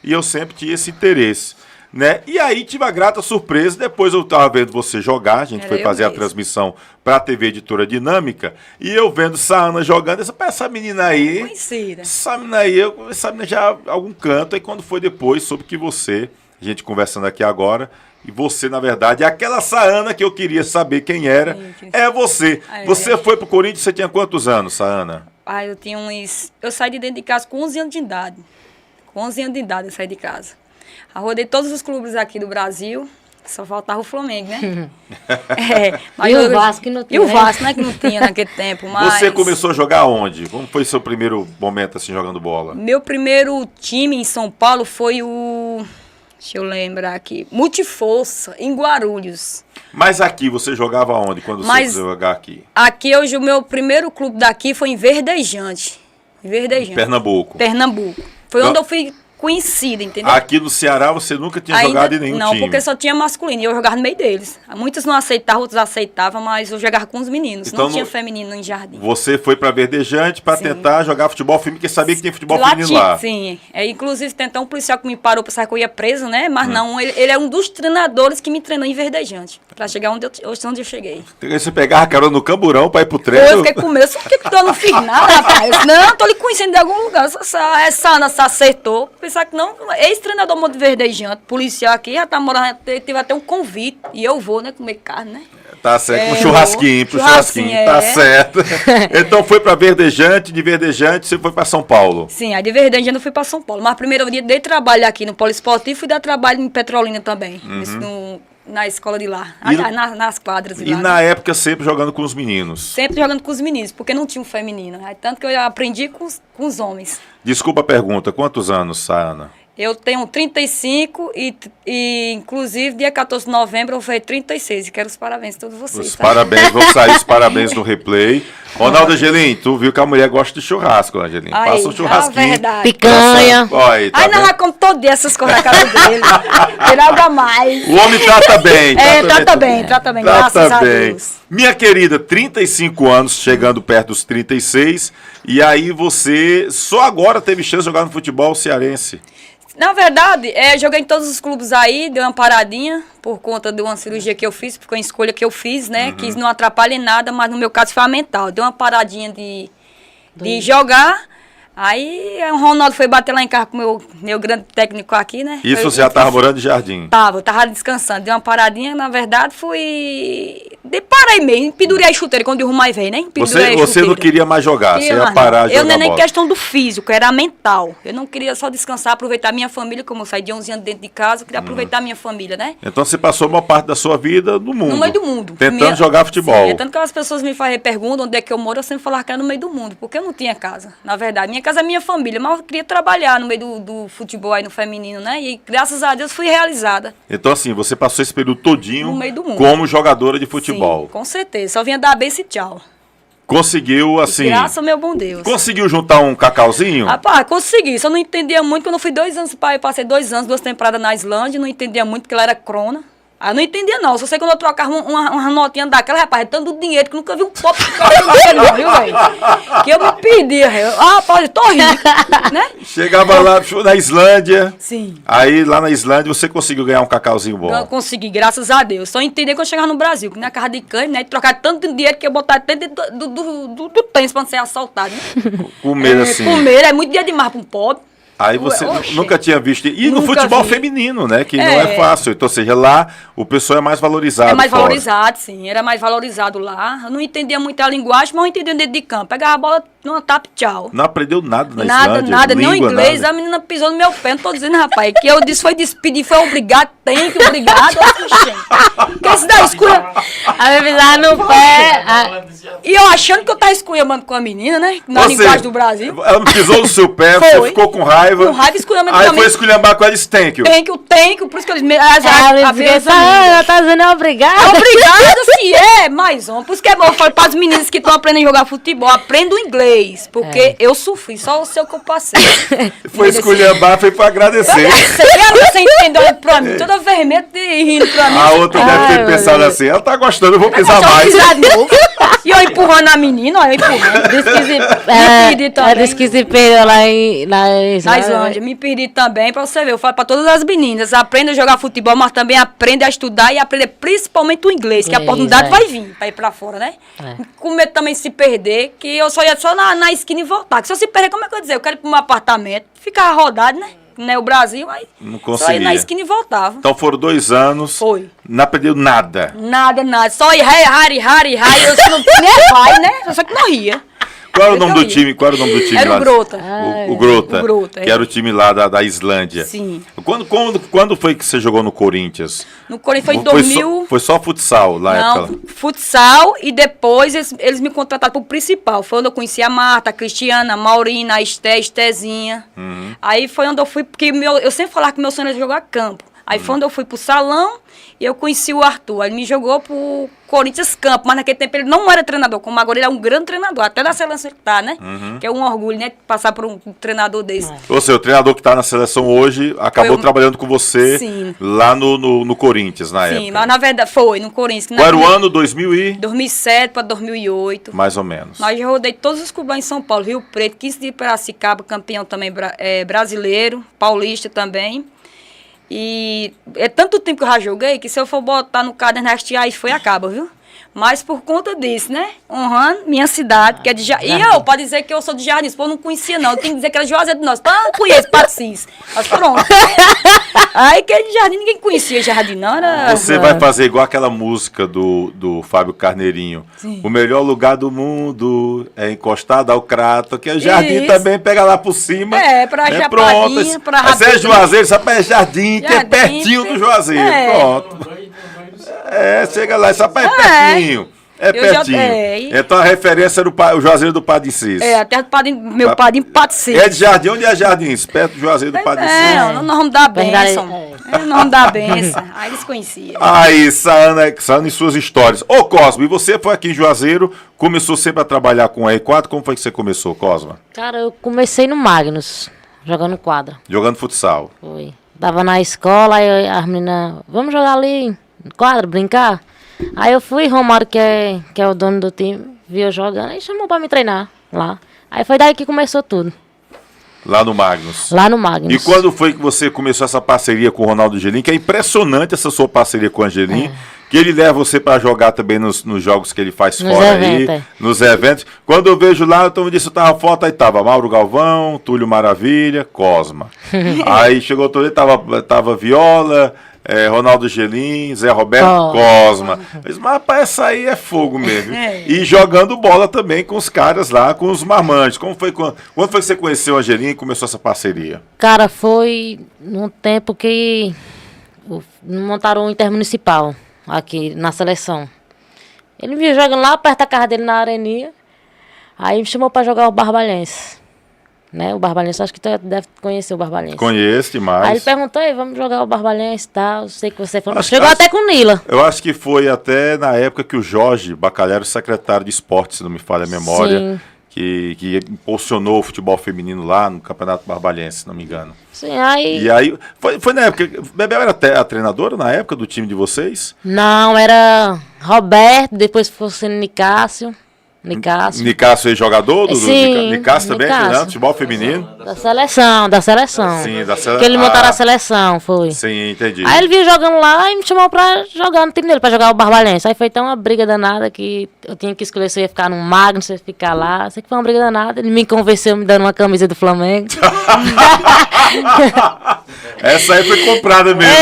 e eu sempre tinha esse interesse, né? E aí tive a grata surpresa, depois eu estava vendo você jogar, a gente foi fazer a transmissão para a TV Editora Dinâmica, e eu vendo Saana jogando, essa menina aí, conhecida. Essa menina já algum canto, aí quando foi depois, soube que você, a gente conversando aqui agora, e você, na verdade, é aquela Saana que eu queria saber quem era, é você. Você foi pro Corinthians, você tinha quantos anos, Saana? Eu tinha eu saí de dentro de casa com 11 anos de idade. Com 11 anos de idade eu saí de casa. Rodei todos os clubes aqui do Brasil, só faltava o Flamengo, né? Mas o Vasco que não tinha. E o Vasco, né, que não tinha naquele tempo. Mas você começou a jogar onde? Como foi seu primeiro momento assim jogando bola? Meu primeiro time em São Paulo foi o... Deixa eu lembrar aqui. Multiforça, em Guarulhos. Mas aqui, você jogava onde quando você foi jogar aqui? Aqui, hoje, o meu primeiro clube daqui foi em Verdejante. Pernambuco. Foi onde eu fui conhecida, entendeu? Aqui no Ceará você nunca tinha jogado em nenhum time? Não, porque só tinha masculino e eu jogava no meio deles. Muitos não aceitavam, outros aceitavam, mas eu jogava com os meninos. Então, não tinha feminino em Jardim. Você foi para Verdejante para tentar jogar futebol feminino, porque sabia que tinha futebol feminino lá. Sim, inclusive tentou um policial que me parou para saber que eu ia preso, né? Mas não, ele é um dos treinadores que me treinou em Verdejante. pra chegar onde eu cheguei. Você pegava carona no Camburão pra ir pro Pô, treino? eu fiquei com medo, só porque que eu não fiz nada, rapaz. Não, tô lhe conhecendo de algum lugar. Essa se acertou. Pensar que não, ex-treinador Monte Verdejante, policial aqui, já tá morando, teve até um convite. E eu vou, né, comer carne, né? Tá certo, pro É, churrasquinho, tá é. certo. Então foi pra Verdejante, de Verdejante você foi pra São Paulo. Sim, aí de Verdejante eu fui pra São Paulo. Mas primeiro dia dei trabalho aqui no Polo Esportivo e dar trabalho em Petrolina também. Na escola de lá. Nas quadras de E lá. na Né? época sempre jogando com os meninos. Sempre jogando com os meninos, porque não tinha um feminino. Aí, tanto que eu aprendi com os homens. Desculpa a pergunta, quantos anos, Sayana? Eu tenho 35 e inclusive, dia 14 de novembro, eu vou 36. E quero os parabéns a todos vocês. Os Tá? parabéns, vão sair os parabéns no replay. Ronaldo Angelim, tu viu que a mulher gosta de churrasco, Angelim. Aí, Passa um churrasquinho. verdade. Picanha. Olha aí, tá Aí não, vendo? já como todo dia essas coisas na casa dele. Ele algo a mais. O homem trata bem. Trata bem, graças a Deus. Minha querida, 35 anos, chegando perto dos 36. E aí você só agora teve chance de jogar no futebol cearense. Na verdade, joguei em todos os clubes aí, dei uma paradinha por conta de uma cirurgia que eu fiz, porque uma escolha que eu fiz, né? Quis não atrapalhar em nada, mas no meu caso foi a mental. Dei uma paradinha de jogar. Aí o Ronaldo foi bater lá em casa com o meu grande técnico aqui, né? Isso você já estava morando em Jardim. Tava descansando. Dei uma paradinha, na verdade, fui. Parei mesmo, pendurei a chuteira quando o mais veio, né? Você não queria mais jogar, você ia parar de eu jogar não é nem bola. questão do físico, era mental. Eu não queria só descansar, aproveitar a minha família, como eu saí de 11 anos dentro de casa, eu queria aproveitar a minha família, né? Então você passou uma parte da sua vida no mundo. No meio do mundo. Tentando jogar futebol. Sim, tanto que as pessoas me fazem pergunta onde é que eu moro, eu sempre falava que era no meio do mundo, porque eu não tinha casa, na verdade. Minha casa é minha família, mas eu queria trabalhar no meio do futebol aí no feminino, né? E graças a Deus fui realizada. Então assim, você passou esse período todinho No meio do mundo. como jogadora de futebol. Sim, com certeza. Só vinha dar beijo e tchau. Conseguiu, assim... Graças ao meu bom Deus. Conseguiu juntar um cacauzinho? Rapaz, consegui. Só não entendia muito, quando eu fui 2 anos, eu passei 2 anos, 2 temporadas na Islândia, não entendia muito, porque ela era crona. Aí eu não entendia, não. Só sei que quando eu trocava uma notinha daquela, rapaz, é tanto dinheiro que nunca vi um pobre de dinheiro, não, viu, velho? Que eu me pedia. Rapaz, eu tô rico, né? Chegava lá na Islândia. Sim. Aí lá na Islândia você conseguiu ganhar um cacauzinho bom. Eu consegui, graças a Deus. Só entendi quando eu chegava no Brasil, que na casa de cães, né? Trocar tanto dinheiro que eu botava dentro do tênis pra não ser assaltado, né? Com medo assim. Comer é muito dia demais pra um pobre. Aí você Oxe. nunca tinha visto. E no Nunca futebol vi. feminino, né? Que não é fácil. Então, ou seja, lá o pessoal é mais valorizado. É mais fora. valorizado, sim. Era mais valorizado lá. Eu não entendia muito a linguagem, mas eu entendia dentro de campo. Pegava a bola numa tapa e tchau. Não aprendeu nada na Nada, Islândia? nada, nem o língua, inglês. nada. A menina pisou no meu pé, não tô dizendo, rapaz. Que eu disse foi despedir, foi obrigado, tem que obrigado. Porque esse da escura. Aí me pisar no pé. E eu achando que eu tava esculhambando com a menina, né? Na Ou linguagem seja, do Brasil. Ela não pisou no seu pé, você Foi. ficou com raiva. Com raiva, esculhambando Aí com a foi menina. esculhambar com ela e disse thank you. Tem que, por isso que eles... Ela tá dizendo obrigada. Obrigada, se é, mais um. Por isso que é bom, eu falo para as meninas que estão aprendendo a jogar futebol, aprenda o inglês, porque eu sofri, só o seu que eu passei. Foi esculhambar, foi pra agradecer. Você entendeu pra mim, toda vermelha e rindo pra mim. A outra deve ter meu pensado assim, ela tá gostando, eu vou pisar Deixa eu mais. pisar de novo. E eu empurrando a menina, ó, eu empurrando. Me perdi também. Disse que se perdeu lá na Na Islândia, me perdi também, pra você ver. Eu falo pra todas as meninas, aprenda a jogar futebol, mas também aprenda a estudar e aprender principalmente o inglês, que a oportunidade vai vir pra ir pra fora, né? Com medo também de se perder, que eu só ia só na esquina e voltar. Que se eu se perder, como é que eu ia dizer? Eu quero ir pro meu apartamento, ficar rodado, né? O Brasil, aí Não só conseguia. ia na esquina e voltava. Então foram 2 anos. Foi. Não aprendeu nada. Nada, só ir, hari, eu só não nem vai, né? Eu só que morria. Qual era o Eu nome do ia. time? Qual era o nome do time Era lá? o Grota. O Grota. O Grota, que era o time lá da Islândia. Sim. Quando foi que você jogou no Corinthians? No Corinthians foi em Foi 2000... foi só futsal lá Não, época. futsal e depois eles me contrataram pro principal. Foi onde eu conheci a Marta, a Cristiana, a Maurina, a Estezinha. Aí foi onde eu fui, porque eu sempre falava que meu sonho era jogar campo. Aí foi onde eu fui pro salão e eu conheci o Arthur. Aí ele me jogou pro Corinthians Campo, mas naquele tempo ele não era treinador, como agora ele é um grande treinador, até na seleção que tá, né? Que é um orgulho, né? Passar por um treinador desse. Ou seja, o treinador que está na seleção hoje acabou trabalhando com você Sim. lá no Corinthians, na Sim, época. mas na verdade foi no Corinthians. Qual era o ano? 2000 e... 2007 para 2008. Mais ou menos. Mas eu rodei todos os clubes lá em São Paulo, Rio Preto, 15 de Piracicaba, campeão também brasileiro, paulista também. E é tanto tempo que eu já joguei que se eu for botar no caderno hastear, isso foi acaba, viu? Mas por conta disso, né? Honrando minha cidade, que é de Jardim. E eu, pode dizer que eu sou de Jardim, pô, não conhecia não. Eu tenho que dizer que era de Juazeiro do Norte. Pô, não conheço, Pacis. Mas pronto. Aí que é de Jardim, ninguém conhecia Jardim, não. Era... Você vai fazer igual aquela música do Fábio Carneirinho. Sim. O melhor lugar do mundo é encostado ao crato, que é o Jardim Isso. também, pega lá por cima. É, pra né, Chapadinha, pronto. pra Mas é Rabeta. Juazeiro, só para Jardim, que é Jardim, pertinho do Juazeiro. é. Pronto. Chega lá, só para pertinho. É Eu já- pertinho. Então a referência era o Juazeiro do Padre Cis. É, até o padre, meu padrinho Pacis. É de Jardim, onde é Jardim? Perto do Juazeiro do Padre Cis. É, nós vamos dar Verdade, bênção. Nós vamos dar bênção. Aí eles conheciam. Aí, Sana e suas histórias. Ô, Cosmo, e você foi aqui em Juazeiro, começou sempre a trabalhar com a E4, como foi que você começou, Cosma? Cara, eu comecei no Magnus, jogando quadra. Jogando futsal. Foi. Tava na escola, aí as meninas, vamos jogar ali, no quadra, brincar? Aí eu fui, Romário, que é o dono do time, viu eu jogando, e chamou pra me treinar lá. Aí foi daí que começou tudo, Lá no Magnus. lá no Magnus. E quando foi que você começou essa parceria com o Ronaldo Angelim? Que é impressionante essa sua parceria com o Angelim. Que ele leva você para jogar também nos jogos que ele faz Nos fora eventos, aí, é. nos eventos. Quando eu vejo lá, então me disse, eu tava foto, aí tava Mauro Galvão, Túlio Maravilha, Cosma. Aí chegou todo ele, tava Viola, Ronaldo Angelim, Zé Roberto, Cosma. Eu disse, mas rapaz, essa aí é fogo mesmo. E jogando bola também com os caras lá, com os marmantes. Quando foi que você conheceu o Angelim e começou essa parceria? Cara, foi num tempo que montaram um intermunicipal aqui na seleção. Ele me viu jogando lá perto da casa dele na areninha. Aí me chamou pra jogar o Barbalhense. Né? O Barbalhense, acho que tu deve conhecer o Barbalhense. Conheço demais. Aí ele perguntou, "Ei, vamos jogar o Barbalhense e tal. Sei que você foi. Acho- Chegou acho- até com o Nila. Eu acho que foi até na época que o Jorge Bacalhau, secretário de esportes, se não me falha a memória, Sim. que impulsionou o futebol feminino lá no Campeonato Barbalhense, se não me engano. Sim, aí. E aí, foi na época, Bebel era a treinadora na época do time de vocês? Não, era Roberto, depois foi sendo Nicásio. Nicásio. Nicásio é jogador do Sim, Nicásio também, Nicásio. treinando futebol feminino? Da seleção. Sim, da seleção. Que ele montaram a seleção, foi. Sim, entendi. Aí ele viu jogando lá e me chamou pra jogar no time dele, pra jogar o Barbalhense. Aí foi tão uma briga danada que eu tinha que escolher se eu ia ficar no Magno, se eu ia ficar lá. Sei que foi uma briga danada. Ele me convenceu me dando uma camisa do Flamengo. Essa aí foi comprada mesmo.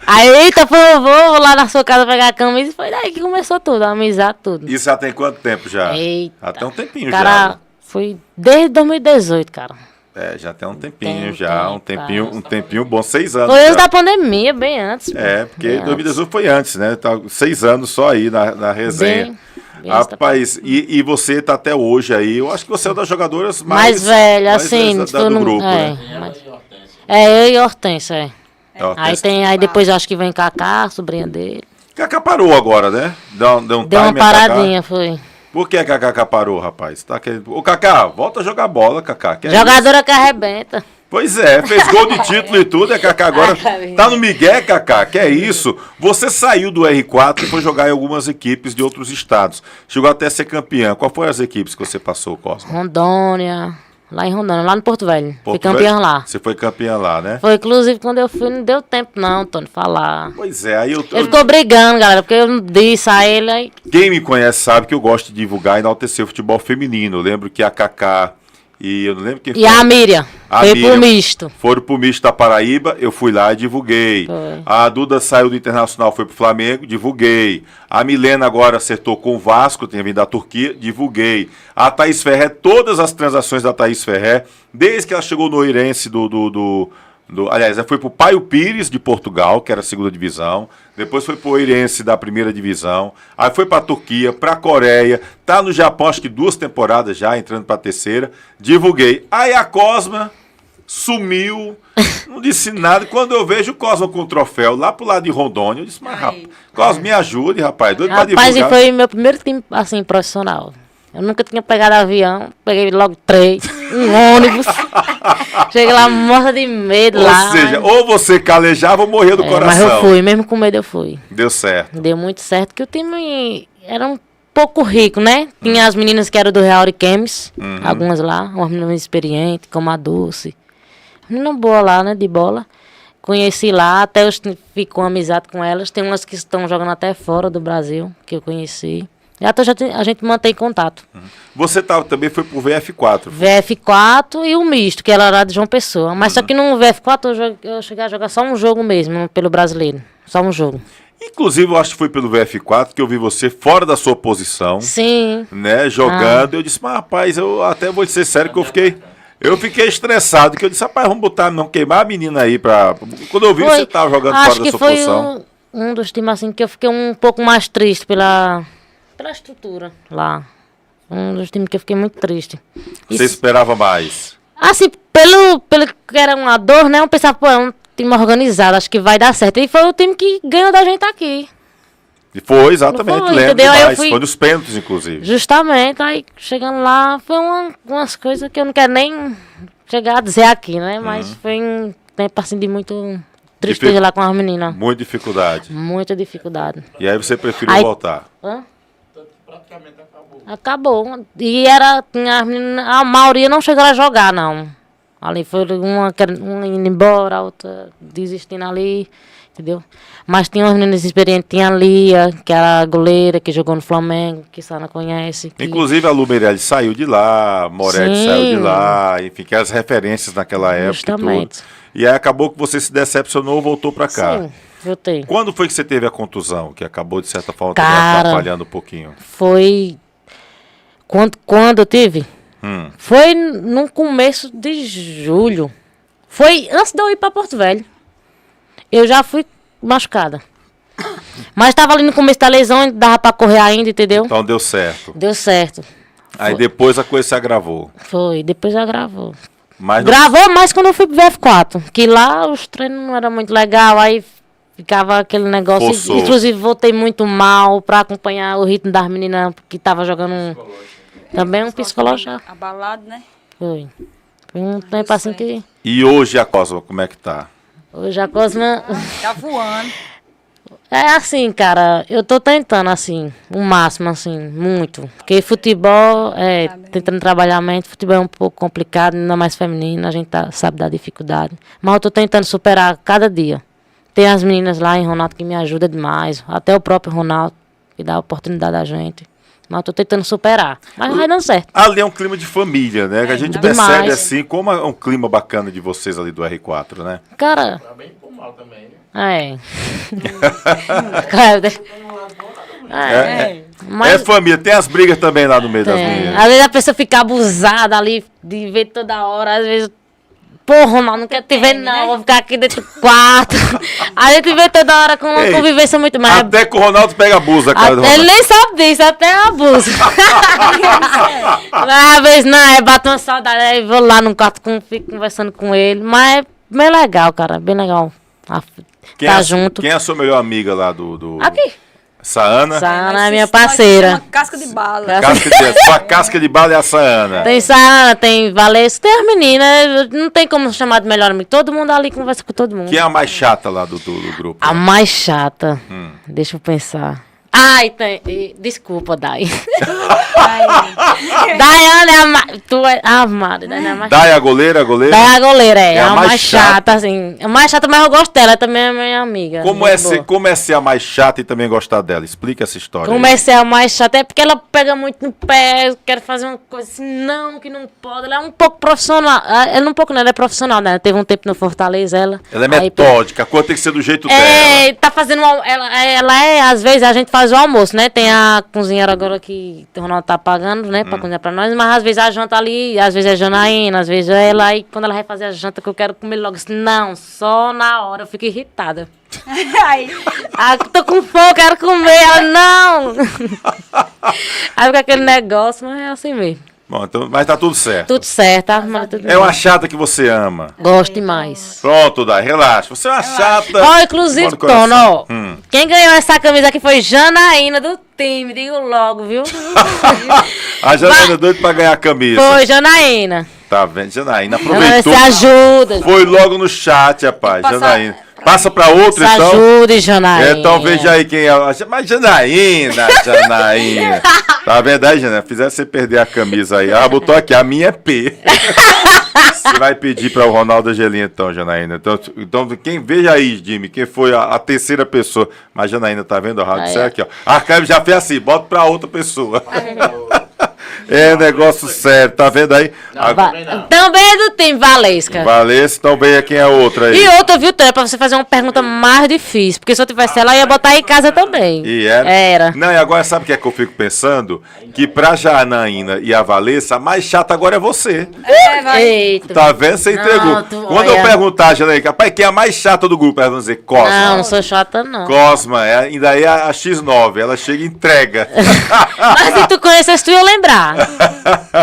Aí, eita, vou lá na sua casa pegar a camisa. E foi daí que começou tudo, a amizade, tudo. Isso já tem quanto tempo já? Eita. Até um tempinho Cara, já. foi desde 2018, cara. Já tem um tempinho Tem já, tempo, um tempinho bom, 6 anos. Foi antes já. da pandemia, bem antes. pô. Porque Bem 2018 foi antes, né? Tá 6 anos só aí na resenha. Bem antes da Rapaz, e você tá até hoje aí, eu acho que você é uma das jogadoras mais velha, assim. velhas tô do no- grupo, é, né? mas- eu e Hortência, é. Ó, Aí depois eu acho que vem Cacá, a sobrinha dele. Cacá parou agora, né? Deu um Deu uma time a Cacá. paradinha, foi. Por que a Cacá parou, rapaz? Tá querendo... Ô, Cacá, volta a jogar bola, Cacá. Que é isso? Jogadora que arrebenta. Pois é, fez gol de título e tudo, Cacá agora tá no Miguel, Cacá, que é isso? Você saiu do R4 e foi jogar em algumas equipes de outros estados. Chegou até a ser campeã. Qual foram as equipes que você passou, Cosmo? Rondônia, lá em Rondônia, lá no Porto Velho. Fui Porto campeã Velho? lá. Você foi campeã lá, né? Foi, inclusive, quando eu fui, não deu tempo não, Tony, falar. Pois é, aí Ele ficou brigando, galera, porque eu não disse a ele, aí... quem me conhece sabe que eu gosto de divulgar e enaltecer o futebol feminino. Eu lembro que a Cacá e eu não lembro quem E a Miriam, A foi Miriam pro misto. foram pro misto da Paraíba, eu fui lá e divulguei. Foi. A Duda saiu do Internacional, foi pro Flamengo, divulguei. A Milena agora acertou com o Vasco, tinha vindo da Turquia, divulguei. A Thaís Ferré, todas as transações da Thaís Ferré, desde que ela chegou no Oirense aliás, ela foi pro Paio Pires de Portugal, que era a segunda divisão. Depois foi pro Oirense da primeira divisão. Aí foi pra Turquia, pra Coreia. Tá no Japão, acho que 2 temporadas já, entrando pra terceira. Divulguei. Aí a Cosma sumiu, não disse nada. Quando eu vejo o Cosma com o troféu lá pro lado de Rondônia, eu disse, mas rapaz, Cosma, me ajude, rapaz. Doido pra Rapaz, e divulgar. foi meu primeiro time, assim, profissional. Eu nunca tinha pegado avião, peguei logo 3, um ônibus. Cheguei lá morta de medo lá. Ou seja, ou você calejava ou morria do mas coração. eu fui, mesmo com medo eu fui. Deu certo. Deu muito certo, que o time era um pouco rico, né? Tinha as meninas que eram do Real Games, algumas lá, umas meninas experientes, como a Dulce. Menina boa lá, né, de bola. Conheci lá, até eu fico com amizade com elas. Tem umas que estão jogando até fora do Brasil, que eu conheci. E até a gente mantém contato. Você também foi pro VF4. VF4 e o misto, que ela era de João Pessoa. Mas só que no VF4 eu cheguei a jogar só um jogo mesmo, pelo brasileiro. Só um jogo. Inclusive, eu acho que foi pelo VF4 que eu vi você fora da sua posição, Sim. né, jogando. Eu disse, mas rapaz, eu até vou ser sério que eu fiquei estressado, que eu disse, rapaz, vamos botar, não queimar a menina aí pra... Quando eu vi você tava jogando fora da sua posição. Acho que foi um dos times assim que eu fiquei um pouco mais triste pela estrutura lá. Um dos times que eu fiquei muito triste. Você esperava mais? Assim, pelo que era uma dor, né? Eu pensava, pô, é um time organizado, acho que vai dar certo. E foi o time que ganhou da gente aqui. E foi, exatamente, Não foi, lembro entendeu? Aí eu demais. fui- Foi nos pênaltis, inclusive. Justamente, aí chegando lá, foi umas coisas que eu não quero nem chegar a dizer aqui, né? Mas foi um tempo assim de muito tristeza lá com as meninas. Muita dificuldade. Muita dificuldade. E aí você preferiu Aí- voltar. Hã? Acabou. E tinha as meninas, a maioria não chegou a jogar, não. Ali foi uma indo embora, a outra desistindo ali, entendeu? Mas tinha umas meninas experientes, tinha a Lia, que era a goleira, que jogou no Flamengo, que a Sana conhece. Que... Inclusive a Lu Meirelles saiu de lá, Moretti Sim. saiu de lá, enfim, que eram as referências naquela época Justamente. e tudo. E aí acabou que você se decepcionou e voltou pra cá. Sim, voltei. Quando foi que você teve a contusão, que acabou de certa forma também Cara. atrapalhando um pouquinho? Foi... Quando eu tive? Hum. Foi no começo de julho. Foi antes de eu ir para Porto Velho. Eu já fui machucada. Mas estava ali no começo da lesão, dava para correr ainda, entendeu? Então deu certo. Deu certo. Aí depois a coisa se agravou. Foi, depois já gravou. Mas não- Gravou mais quando eu fui pro VF4. Que lá os treinos não eram muito legal, aí ficava aquele negócio. Forçou. Inclusive voltei muito mal para acompanhar o ritmo das meninas que tava jogando também um psicológico. Abalado, né? Foi. Foi um tempo assim que. E hoje a Cosma, como é que tá? Hoje a Cosma. Tá voando. É assim, cara, eu tô tentando, assim, o máximo, assim, muito. Porque futebol, tentando trabalhar a mente, futebol é um pouco complicado, ainda mais feminino, a gente sabe da dificuldade. Mas eu tô tentando superar cada dia. Tem as meninas lá em Ronaldo que me ajudam demais, até o próprio Ronaldo, que dá a oportunidade a gente. Mas eu tô tentando superar, mas vai dando certo. Ali é um clima de família, né? Que a gente demais. percebe assim, como é um clima bacana de vocês ali do R4, né? Cara, Tá bem por mal também, né? é. É Mas família, tem as brigas também lá no meio das tem. meninas. Às vezes a pessoa fica abusada ali, de ver toda hora, às vezes, porra, mano, não quero te ver não, vou ficar aqui dentro do quarto. A gente vê toda hora com uma Ei, convivência muito mais. Até que o Ronaldo pega abuso, a cara do Ele Ronaldo. nem sabe disso, até abuso. Às vezes não, bate uma saudade, aí vou lá no quarto, fico conversando com ele, mas é bem legal, cara, bem legal. Tá junto. Quem é a sua melhor amiga lá do... Aqui. Saana? Sana é minha Nós se parceira. chama casca de bala. Sua casca de bala é a Saana. Tem Sana, tem Valência, tem as meninas, não tem como chamar de melhor amigo. Todo mundo ali conversa com todo mundo. Quem é a mais chata lá do grupo? A mais chata, deixa eu pensar. Ai, desculpa, Dai. Daiane é a mais... Tu é... Ah, Mari, Daiane é a mais chata. Dai a goleira, Dai é a goleira, é a a mais mais chata, assim. A mais chata, mas eu gosto dela, ela também é minha amiga. Como é ser a mais chata e também gostar dela? Explica essa história. Como aí. é ser a mais chata, é porque ela pega muito no pé, quer fazer uma coisa assim, não, que não pode. Ela é um pouco profissional. Ela um pouco não, ela é profissional, né? Teve um tempo no Fortaleza, ela. Ela é Aí, metódica, a coisa tem que ser do jeito dela. tá fazendo ela é, às vezes a gente faz o almoço, né? Tem a cozinheira agora que o Ronaldo tá pagando, né? Pra cozinhar pra nós, mas às vezes a janta ali, às vezes é Janaína, às vezes é ela, e quando ela vai fazer a janta que eu quero comer logo, assim, não, só na hora, eu fico irritada. Aí, Tô com fome, quero comer, ela, não! Aí fica aquele negócio, mas é assim mesmo. Bom, então, mas tá tudo certo. Tudo certo, tá? Mas tudo É uma chata que você ama. Gosto demais. Pronto, Dai, relaxa. Você é uma chata. Ó, inclusive, Bom no coração. Tono, ó, Hum. quem ganhou essa camisa aqui foi Janaína do time, digo logo, viu? A Janaína é doida pra ganhar a camisa. Foi, Janaína. Tá vendo? Janaína Janaína, aproveitou. você ajuda. Foi logo no chat, rapaz. Tem que passar Janaína. pra Passa pra outra, Você então. ajude, Janaína. Então veja aí quem é. Mas Janaína. Tá vendo aí, Janaína? Fizeram você perder a camisa aí. Ah, botou aqui, a minha é P. Você vai pedir para o Ronaldo Angelim, então, Janaína. Então, quem veja aí, Jimmy, quem foi a terceira pessoa. Mas, Janaína, tá vendo? Isso aqui, ó. A Cleber já fez assim, bota para outra pessoa. É negócio sério, tá vendo aí? Também é do time Valesca. Valesca, então veja quem é a outra aí. E outra, viu, Tânia, pra você fazer uma pergunta mais difícil. Porque se eu tivesse ela, eu ia botar em casa também. E era? Era. Não, e agora sabe o que é que eu fico pensando? Que pra Janaína e a Valesca, a mais chata agora é você. Eita. Tá vendo? Você entregou. Não, tu- Quando eu olha. perguntar, Janaína, rapaz, quem é a mais chata do grupo? Ela vai dizer Cosma. Não chata, não sou chata, não. Cosma, ainda aí a X9, ela chega e entrega. Mas se tu conhecesse, tu ia lembrar.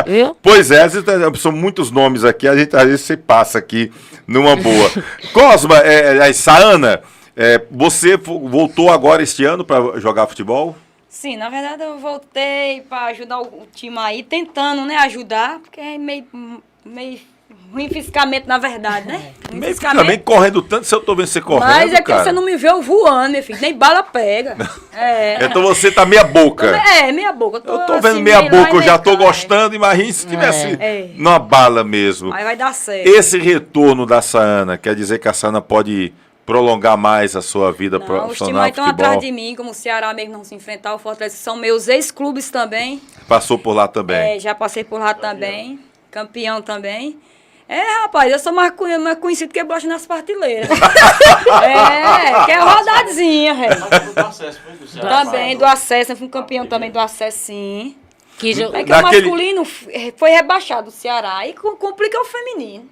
Viu? Pois é, são muitos nomes aqui, a gente às vezes se passa aqui numa boa. Cosma, Saana, você voltou agora este ano para jogar futebol? Sim, na verdade eu voltei para ajudar o time aí, tentando, né, ajudar, porque é meio ruim fisicamente, na verdade, né? Ruim Meio que também correndo tanto, se eu tô vendo você correndo, Mas é que cara. você não me viu voando, meu filho, nem bala pega. Então você tá meia boca. Meia boca. Eu tô vendo assim, meia meio lá boca, e eu já meio tô cá, gostando, imagina se tivesse É. numa bala mesmo. Aí vai dar certo. Esse retorno da Saana, quer dizer que a Saana pode prolongar mais a sua vida Não, os profissional times aí no estão futebol? atrás de mim, como o Ceará mesmo não se enfrentar, o Fortaleza são meus ex-clubes também. Passou por lá também. Já passei por lá também, campeão também. Rapaz, eu sou mais conhecido que bolacha nas prateleiras. Que é rodadezinha, velho. Também, do acesso, eu fui campeão também do acesso, sim. É que o masculino foi rebaixado do Ceará e complica o feminino.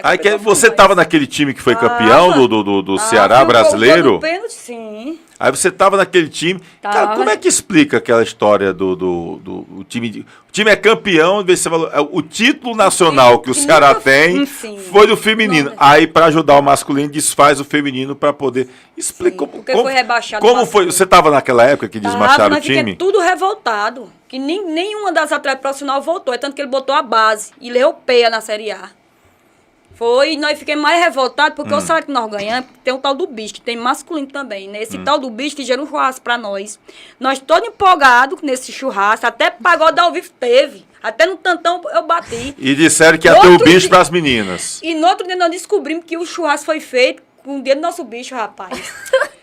Aí que você estava naquele time que foi campeão do Ceará brasileiro? Do pênalti, sim. Aí você estava naquele time. Cara, como é que explica aquela história do time? O time é campeão, você falou, o título nacional que o Ceará tem foi do feminino. Aí, para ajudar o masculino, desfaz o feminino para poder explicar. Porque foi rebaixado. Como foi? Você estava naquela época que desmancharam o time? Tudo revoltado. Que nenhuma das atletas profissionais voltou. É tanto que ele botou a base e leu peia na Série A. Foi, e nós fiquemos mais revoltados porque o salário que nós ganhamos tem o tal do bicho, que tem masculino também, né? Esse tal do bicho que gera um churrasco pra nós. Nós todos empolgados nesse churrasco, até pagode ao vivo teve. Até no tantão eu bati. E disseram que ia ter o bicho pras meninas. E no outro dia nós descobrimos que o churrasco foi feito com o dia do nosso bicho, rapaz.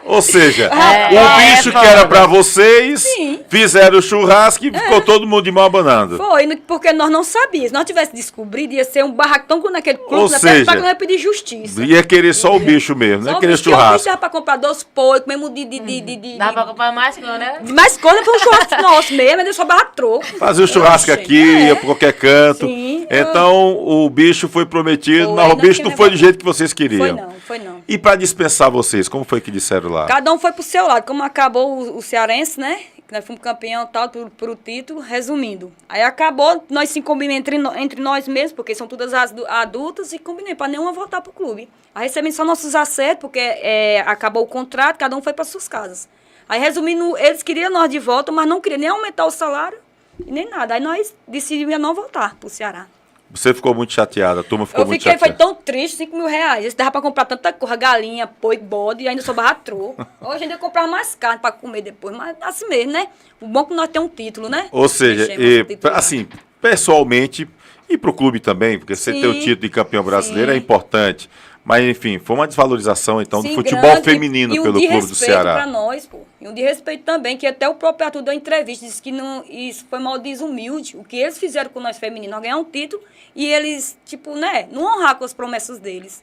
Ou seja, o bicho que era pra vocês, fizeram o churrasco e ficou todo mundo de mão abanando. Foi, porque nós não sabíamos. Se nós tivéssemos descobrido, ia ser um barracão com naquele clube, ou seja, nós ia pedir justiça. Ia querer só o bicho mesmo, não ia querer churrasco. O bicho dava pra comprar 2 porcos, mesmo Dá pra comprar mais coisa, né? Mais coisa foi um churrasco nosso mesmo, mas só barra troco. Fazia o churrasco aqui, ia pra qualquer canto. Sim, então o bicho foi prometido, mas o bicho não foi do jeito que vocês queriam. Foi não. E pra dispensar vocês, como foi que disseram lá? Cada um foi pro seu lado. Como acabou o cearense, né? Nós fomos campeão e tal, pro título, resumindo. Aí acabou, nós se combinamos entre nós mesmos, porque são todas adultas, e combinei pra nenhuma voltar pro clube. Aí recebemos só nossos acertos, porque acabou o contrato, cada um foi para suas casas. Aí resumindo, eles queriam nós de volta, mas não queriam nem aumentar o salário, e nem nada. Aí nós decidimos não voltar pro Ceará. Você ficou muito chateada, a turma ficou muito chateada. Foi tão triste, 5 mil reais. Esse dava pra comprar tanta coisa, galinha, boi, bode, e ainda sobrava troco. Hoje ainda comprava mais carne pra comer depois, mas assim mesmo, né? O bom é que nós temos um título, né? Ou seja, assim, pessoalmente, e pro clube também, porque você ter o título de campeão brasileiro é importante. Mas, enfim, foi uma desvalorização, então, do futebol feminino pelo clube do Ceará. Pra nós, pô. E um de respeito também, que até o próprio Arthur deu entrevista, disse que não, isso foi mal desumilde. O que eles fizeram com nós femininos, nós ganhamos um título, e eles, tipo, né, não honrar com as promessas deles.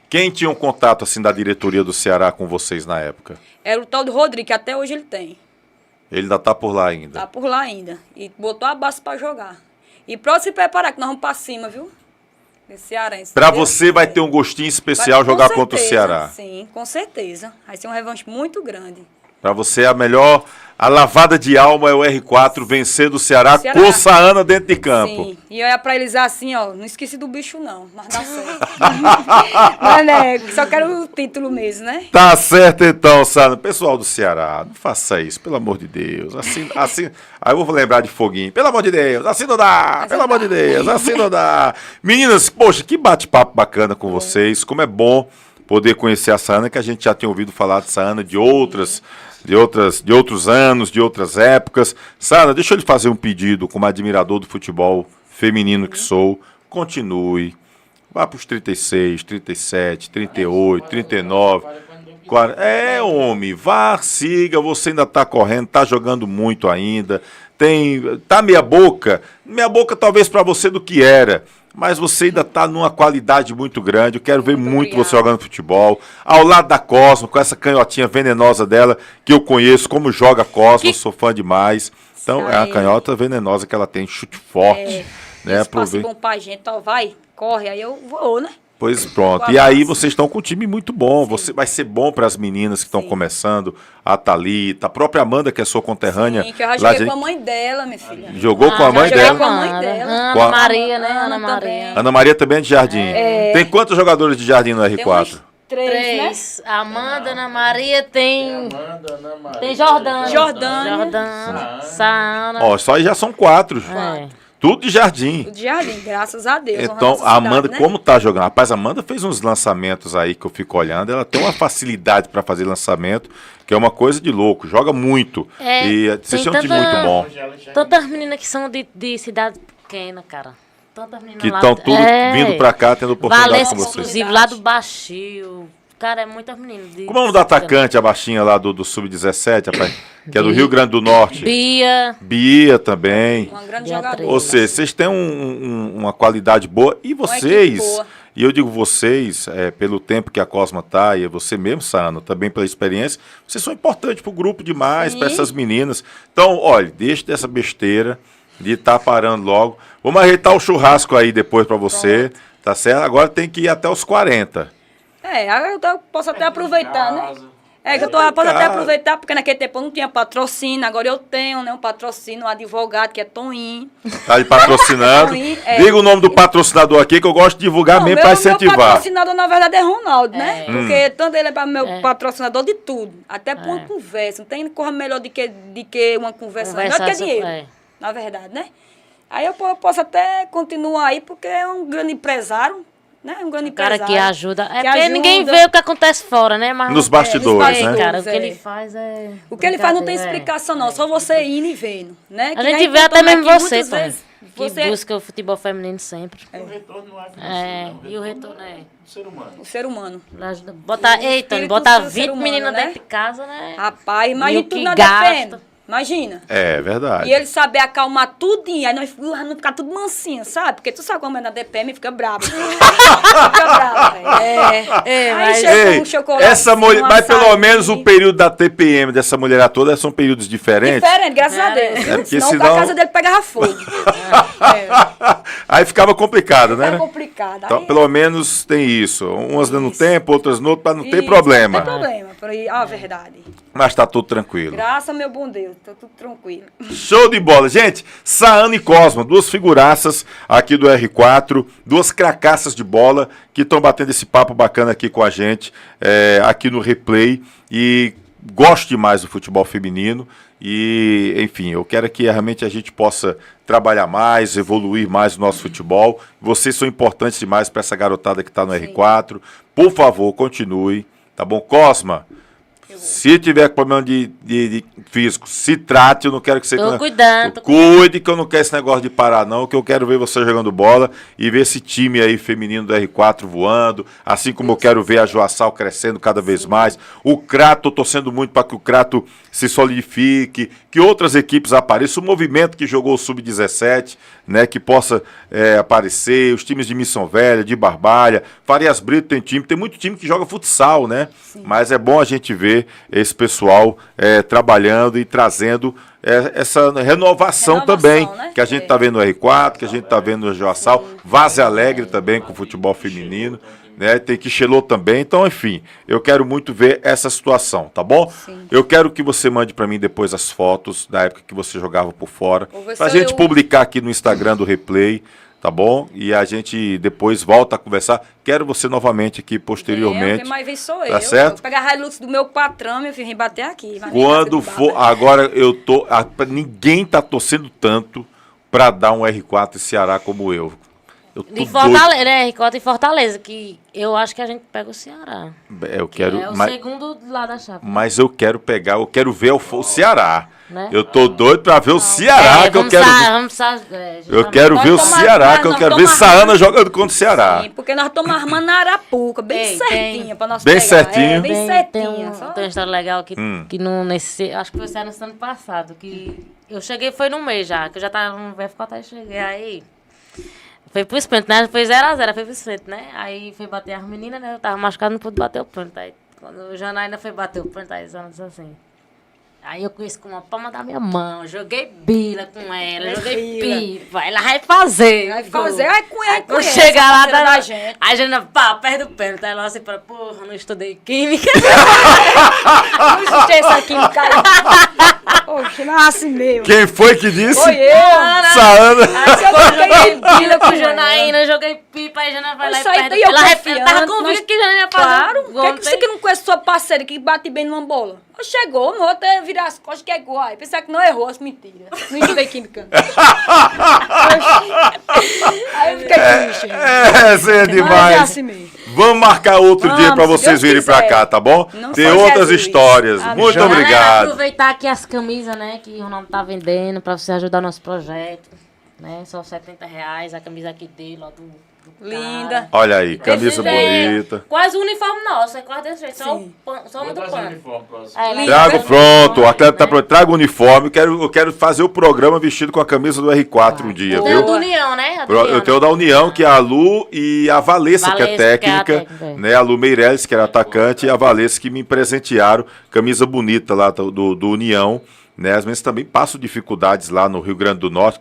Quem tinha um contato, assim, da diretoria do Ceará com vocês na época? Era o tal do Rodrigo, que até hoje ele tem. Ele ainda tá por lá ainda? Tá por lá ainda. E botou a base pra jogar. E pode se preparar, que nós vamos pra cima, viu? Cearense. Pra você vai ter um gostinho especial jogar contra o Ceará. Sim, com certeza. Vai ser um revanche muito grande. Pra você a lavada de alma é o R4 vencer do Ceará com o Saana dentro de campo. Sim, e olha pra eles assim, ó, não esqueci do bicho não, mas dá certo. Mas né, só quero o título mesmo, né? Tá certo então, Saana. Pessoal do Ceará, não faça isso, pelo amor de Deus. Assim, aí eu vou lembrar de Foguinho. Pelo amor de Deus, assim não dá. Pelo amor de Deus, assim não dá. Meninas, poxa, que bate-papo bacana com vocês. Como é bom poder conhecer a Saana, que a gente já tinha ouvido falar de Saana de outros anos, de outras épocas. Saana, deixa eu lhe fazer um pedido como admirador do futebol feminino que sou. Continue Vá para os 36, 37, 38, 39. 40. Homem, vá, siga, você ainda está correndo, está jogando muito ainda. Tá meia boca talvez para você do que era, mas você ainda está numa qualidade muito grande. Eu quero ver muito você jogando futebol. Ao lado da Cosmo, com essa canhotinha venenosa dela, que eu conheço, como joga Cosmo, sou fã demais. Então, é uma canhota venenosa que ela tem, chute forte. Né? Espaço bom pra gente, então vai, corre, aí eu vou, né? Pois pronto. E aí vocês estão com um time muito bom. Você vai ser bom para as meninas que estão começando, a Thalita, a própria Amanda, que é sua conterrânea. Sim, que eu já joguei com a mãe dela, minha filha. Jogou com a mãe joguei dela? com a mãe dela. Ana Maria, né? Ana Maria. Ana Maria também é de Jardim. Tem quantos jogadores de Jardim no R4? Três, né? Amanda, Ana Maria, tem Jordana. Jordana. Sana. Ó, só aí já são 4. É. Tudo de Jardim. O Jardim, graças a Deus. Então, honrando a Amanda, cidade, né? como tá jogando? Rapaz, a Amanda fez uns lançamentos aí que eu fico olhando. Ela tem uma facilidade para fazer lançamento, que é uma coisa de louco. Joga muito. E vocês têm um time muito bom. Todas as meninas que são de cidade pequena, cara. Tantas meninas Que lá. estão tudo vindo para cá, tendo oportunidade Valência, com vocês. inclusive, lá do Baixio. Cara, é muitas meninas. Como é o nome do atacante, a baixinha lá do Sub-17, rapaz? Que é do Rio Grande do Norte. Bia também. Uma grande Beatriz. jogadora. Ou seja, vocês têm uma qualidade boa. E vocês, boa. e eu digo vocês, pelo tempo que a Cosma tá, e você mesmo, Sano, também pela experiência, vocês são importantes pro grupo demais, para essas meninas. Então, olha, deixa dessa besteira de estar parando logo. Vamos ajeitar o churrasco aí depois para você, tá certo? Agora tem que ir até os 40. Eu posso até aproveitar, né? Que eu posso até aproveitar, porque naquele tempo eu não tinha patrocínio, agora eu tenho, né? Um patrocínio, um advogado, que é Toninho. Tá de patrocinando. Toninho, Diga o nome do patrocinador aqui, que eu gosto de divulgar mesmo para incentivar. Meu patrocinador, na verdade, é Ronaldo, né? Porque tanto ele é meu patrocinador de tudo. Até por uma conversa. Não tem coisa melhor do que uma conversa. Melhor do que dinheiro, na verdade, né? Aí eu posso até continuar aí, porque é um grande empresário. Né? Um grande cara empresário. que ajuda. Que porque ninguém vê o que acontece fora, né? Mas nos bastidores, né? Cara, o que ele faz é. O que ele faz não tem explicação, não. Só você indo e vendo. Né? A gente vê até mesmo você, Tom, você que busca o futebol feminino sempre. O retorno E o retorno é. O ser humano. Botar do ser 20 humano, meninas né? dentro de casa, né? Rapaz, E imagina o tudo que na gasta. DPM. Imagina. É verdade. E ele saber acalmar tudinho. Aí nós não ficar tudo mansinho, sabe? Porque tu sabe como é na DPM, fica bravo. Fica bravo, velho. Aí chega um chocolate. Essa mulher, mas pelo menos o período da TPM dessa mulher toda são períodos diferentes. Diferente, graças a Deus. Porque senão a casa dele pegava fogo. Aí ficava complicado, né? É complicado. Então, Aí, pelo menos tem isso. Umas no tempo, outras no outro, para não ter isso, problema. Não tem problema, por aí, a verdade. Mas tá tudo tranquilo. Graças ao meu bom Deus, tá tudo tranquilo. Show de bola. Gente, Saana e Cosma, duas figuraças aqui do R4, duas cracaças de bola que estão batendo esse papo bacana aqui com a gente, aqui no Replay. E gosto demais do futebol feminino. E, enfim, eu quero que realmente a gente possa trabalhar mais, evoluir mais o nosso futebol. Vocês são importantes demais para essa garotada que está no R4. Por favor, continue. Tá bom? Cosma, se tiver problema de físico, se trate. Eu não quero que você... Tô cuidando. Cuide, que eu não quero esse negócio de parar, não. Que eu quero ver você jogando bola e ver esse time aí feminino do R4 voando. Assim como eu quero ver a Joaçal crescendo cada vez mais. O Crato, tô torcendo muito para que o Crato se solidifique, que outras equipes apareçam. O movimento que jogou o Sub-17, né, que possa aparecer. Os times de Missão Velha, de Barbalha. Farias Brito tem muito time que joga futsal, né? Sim. Mas é bom a gente ver esse pessoal trabalhando e trazendo essa renovação também, né? Que a gente está vendo no R4, que a gente está vendo no Joaçal, Vaze Alegre também com o futebol feminino, né? Tem Quixelô também, então enfim, eu quero muito ver essa situação, tá bom? Sim. Eu quero que você mande para mim depois as fotos da época que você jogava por fora, pra gente publicar aqui no Instagram do Replay. Tá bom? E a gente depois volta a conversar. Quero você novamente aqui posteriormente. Quem mais vem sou tá eu. Certo? Vou pegar a Hilux do meu patrão, meu filho, vem bater aqui. Quando for. Agora eu tô. Ninguém tá torcendo tanto pra dar um R4 em Ceará como eu. De Fortaleza, né? R4 em Fortaleza, que eu acho que a gente pega o Ceará. Eu quero. É o segundo lá da chave. Mas eu quero pegar, eu quero ver o Ceará. né? Eu tô doido pra ver o Ceará, que eu quero ver. Eu quero ver o Ceará, que eu quero ver Saana jogando contra o Ceará. Sim, porque nós estamos armando na Arapuca, bem Ei, certinha pra nós Bem pegar. certinho. É, bem Tem certinha. tem uma história legal que, que não, nesse, acho que foi no ano passado, que eu cheguei, foi no mês já, que eu já tava no F4, aí cheguei, aí foi pro sprint, né? Foi 0x0, foi pro sprint, né? Aí foi bater as meninas, né? Eu tava machucado, não pude bater o pênalti. Aí quando o Janaína foi bater o pênalti, aí Zana disse assim. Aí eu conheci com uma palma da minha mão, joguei bila com ela, joguei pipa. Ela vai fazer. Vai fazer, aí Quando conhece chegar a lá, parceira da da gente. Aí a Jana, pá, perde o pênalti. Aí ela assim, para, porra, não estudei química. Não existia essa química aí. Oxe, não é assim mesmo. Quem foi que disse? Foi eu. Saana. Aí eu joguei bila com ela. Janaína, joguei pipa, aí a Jana vai lá Isso e aí perde. daí eu Ela confiante, tava convicta que a Jana ia fazer. Claro. um Por que você que não conhece sua parceira que bate bem numa bola? Chegou, no outro é virar as costas que é igual. Aí pensar que não errou, as mentiras. Não estudei química. Aí eu fiquei triste. Essa é Mas é demais. assim mesmo. Vamos marcar outro Vamos, dia pra se vocês Deus virem pra quiser. cá, tá bom? Não Tem só outras Jesus. histórias. Amém. Muito Galera, obrigado. aproveitar aqui as camisas, né, que o Ronaldo tá vendendo pra você ajudar o nosso projeto, né, só R$70, a camisa aqui dele, ó, do Linda. cara. Olha aí, camisa Esse daí é bonita. Quase o uniforme nosso, é quase desse jeito, Sim. só o do pano. Lindo. Trago pronto, o atleta tá né? pronto. Traga o uniforme. Eu quero fazer o programa vestido com a camisa do R4 um dia, Tem o viu? do União, né? A do Eu União, tenho o né? da União, que é a Lu, e a Valessa, que é Valessa, que é a técnica, técnica, é. né? A Lu Meirelles, que era atacante, e a Valessa, que me presentearam. Camisa bonita lá do União. Né, as meninas também passam dificuldades lá no Rio Grande do Norte.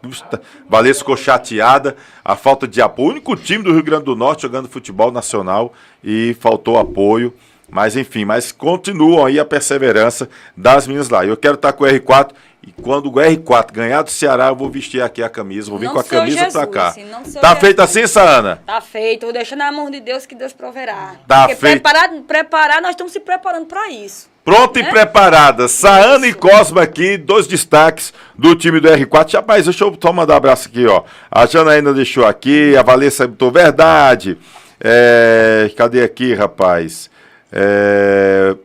Valessa ficou chateada, a falta de apoio. O único time do Rio Grande do Norte jogando futebol nacional e faltou apoio. Mas enfim, continuam aí a perseverança das meninas lá. Eu quero estar com o R4 e quando o R4 ganhar do Ceará, eu vou vestir aqui a camisa, vou vir Não com a seu camisa Jesus, pra cá. sim, não seu Tá Jesus. feito assim, Saana? Tá feito, vou deixar na mão de Deus que Deus proverá. Tá Porque feito. preparar, nós estamos se preparando para isso. Pronta e preparada. Saana e Cosma aqui, dois destaques do time do R4. Rapaz, deixa eu só mandar um abraço aqui, ó. A Janaína deixou aqui, a Valessa botou verdade. Cadê aqui, rapaz?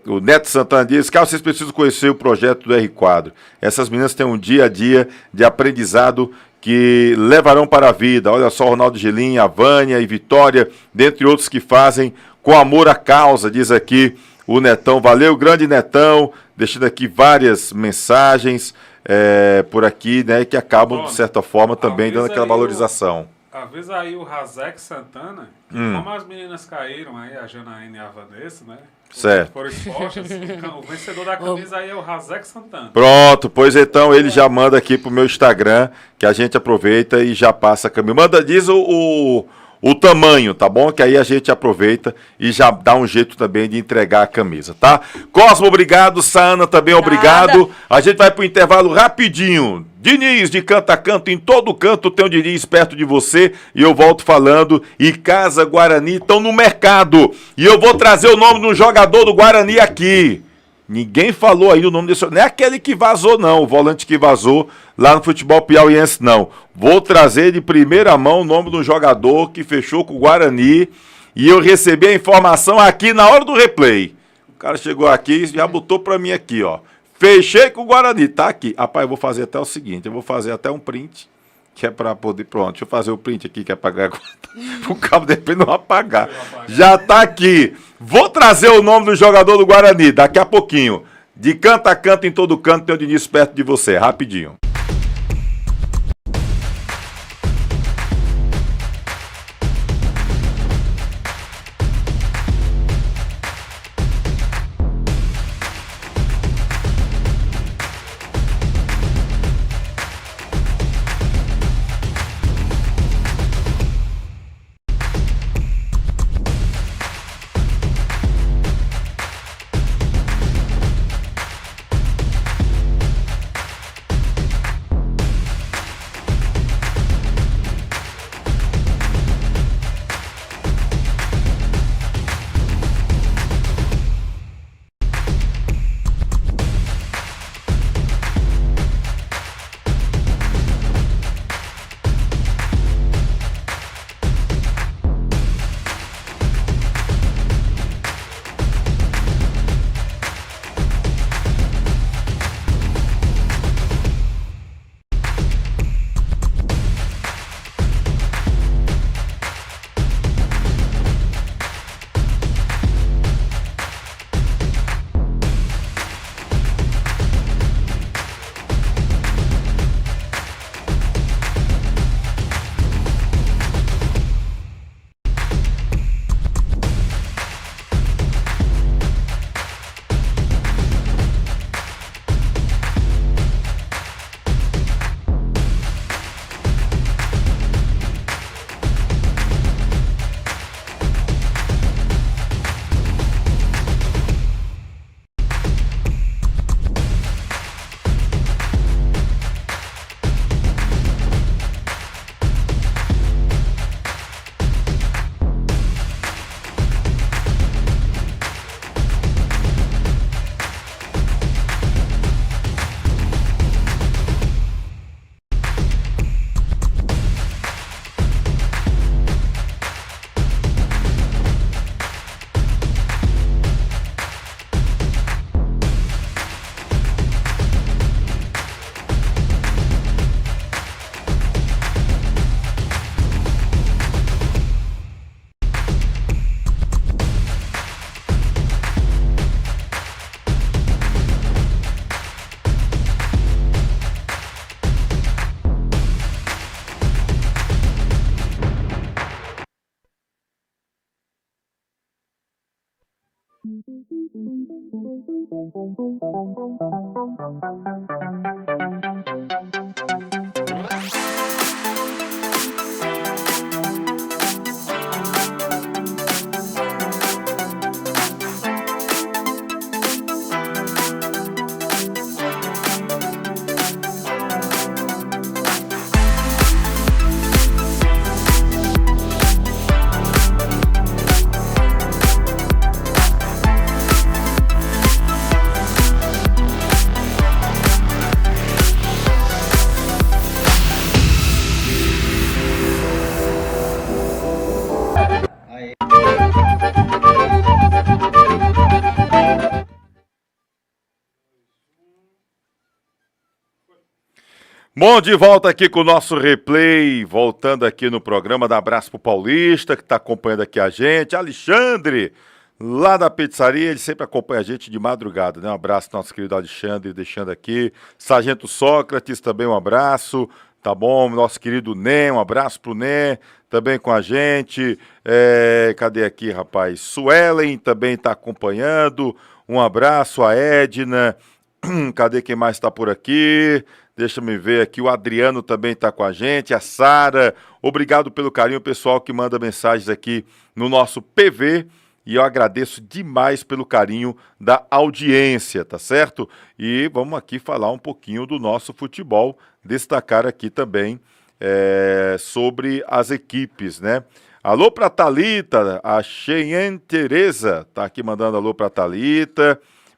O Neto Santana diz que vocês precisam conhecer o projeto do R4. Essas meninas têm um dia a dia de aprendizado que levarão para a vida. Olha só, Ronaldo Gelim, a Vânia e Vitória, dentre outros que fazem com amor à causa, diz aqui o Netão. Valeu, grande Netão, deixando aqui várias mensagens por aqui, né, que acabam, de certa forma, também dando aquela valorização. Avisa aí o Razek Santana, que como as meninas caíram aí, a Janaína e a Vanessa, né? Certo. Foram expostas, o vencedor da camisa aí é o Razek Santana. Pronto, pois então ele já manda aqui pro meu Instagram, que a gente aproveita e já passa a camisa. Diz o tamanho, tá bom? Que aí a gente aproveita e já dá um jeito também de entregar a camisa, tá? Cosmo, obrigado. Saana também, obrigado. A gente vai pro intervalo rapidinho. Diniz, de canto a canto, em todo canto tem um Diniz perto de você. E eu volto falando, e Casa Guarani estão no mercado. E eu vou trazer o nome de um jogador do Guarani aqui. Ninguém falou aí o nome desse. Não é aquele que vazou, não. O volante que vazou lá no futebol piauiense, não. Vou trazer de primeira mão o nome de um jogador que fechou com o Guarani. E eu recebi a informação aqui na hora do replay. O cara chegou aqui e já botou pra mim aqui, ó. Fechei com o Guarani. Tá aqui. Rapaz, eu vou fazer até o seguinte. Eu vou fazer até um print. Que é pra poder. Pronto, deixa eu fazer o print aqui que é apagar. O cabo de repente não apagar. Já tá aqui. Vou trazer o nome do jogador do Guarani daqui a pouquinho. De canto a canto, em todo canto, tem o Diniz perto de você. Rapidinho. Bom, de volta aqui com o nosso replay, voltando aqui no programa, dá abraço pro Paulista, que está acompanhando aqui a gente, Alexandre, lá da pizzaria, ele sempre acompanha a gente de madrugada, né? Um abraço ao nosso querido Alexandre, deixando aqui, Sargento Sócrates, também um abraço, tá bom? Nosso querido Né, um abraço pro Né, também com a gente, cadê aqui, rapaz? Suelen também está acompanhando, um abraço, a Edna, cadê quem mais está por aqui? Deixa eu ver aqui, o Adriano também está com a gente, a Sara, obrigado pelo carinho, pessoal que manda mensagens aqui no nosso PV, e eu agradeço demais pelo carinho da audiência, tá certo? E vamos aqui falar um pouquinho do nosso futebol, destacar aqui também sobre as equipes, né? Alô pra Thalita, a Cheyenne Tereza tá aqui mandando alô pra Thalita.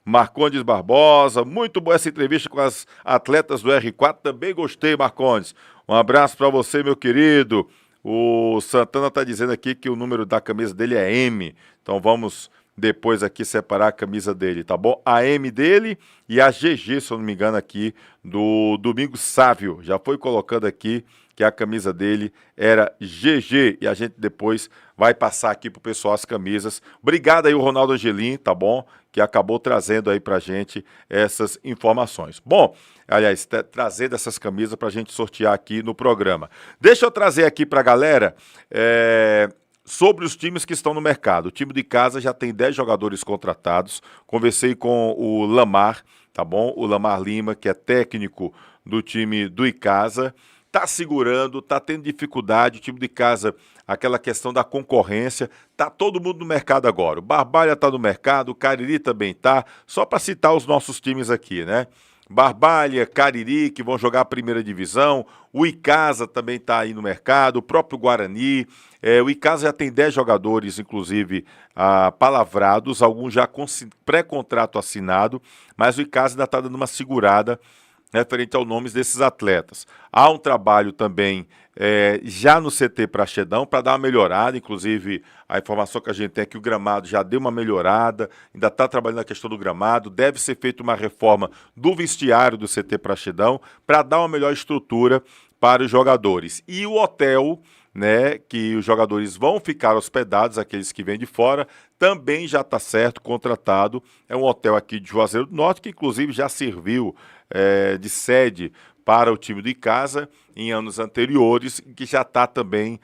Marcondes Barbosa, muito boa essa entrevista com as atletas do R4, também gostei, Marcondes. Um abraço para você, meu querido. O Santana está dizendo aqui que o número da camisa dele é M, então vamos depois aqui separar a camisa dele, tá bom? A M dele e a GG, se eu não me engano, aqui do Domingo Sávio, já foi colocando aqui que a camisa dele era GG, e a gente depois vai passar aqui pro pessoal as camisas. Obrigado aí o Ronaldo Angelim, tá bom? Que acabou trazendo aí pra gente essas informações. Bom, aliás, trazendo essas camisas pra gente sortear aqui no programa. Deixa eu trazer aqui pra galera sobre os times que estão no mercado. O time de casa já tem 10 jogadores contratados. Conversei com o Lamar, tá bom? O Lamar Lima, que é técnico do time do Icasa. Tá segurando, tá tendo dificuldade, o time de casa, aquela questão da concorrência, tá todo mundo no mercado agora. O Barbalha tá no mercado, o Cariri também tá, só para citar os nossos times aqui, né? Barbalha, Cariri, que vão jogar a primeira divisão, o Icasa também tá aí no mercado, o próprio Guarani, o Icasa já tem 10 jogadores, inclusive, palavrados, alguns já com pré-contrato assinado, mas o Icasa ainda tá dando uma segurada referente aos nomes desses atletas. Há um trabalho também já no CT Praxedão para dar uma melhorada, inclusive a informação que a gente tem é que o gramado já deu uma melhorada, ainda está trabalhando na questão do gramado, deve ser feita uma reforma do vestiário do CT Praxedão para dar uma melhor estrutura para os jogadores. E o hotel, né, que os jogadores vão ficar hospedados, aqueles que vêm de fora, também já está certo, contratado. É um hotel aqui de Juazeiro do Norte, que inclusive já serviu de sede para o time de Icasa em anos anteriores, que já está também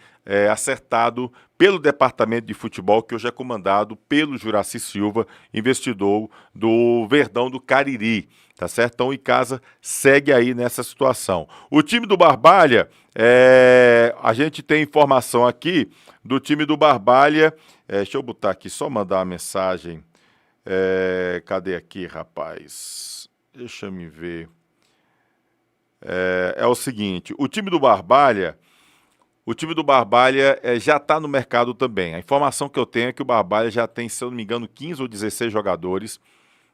acertado pelo departamento de futebol, que hoje é comandado pelo Juraci Silva, investidor do Verdão do Cariri, tá certo? Então o Icasa segue aí nessa situação. O time do Barbalha, a gente tem informação aqui do time do Barbalha, deixa eu botar aqui, só mandar uma mensagem, cadê aqui, rapaz? Deixa eu me ver. É o seguinte, o time do Barbalha já está no mercado também. A informação que eu tenho é que o Barbalha já tem, se eu não me engano, 15 ou 16 jogadores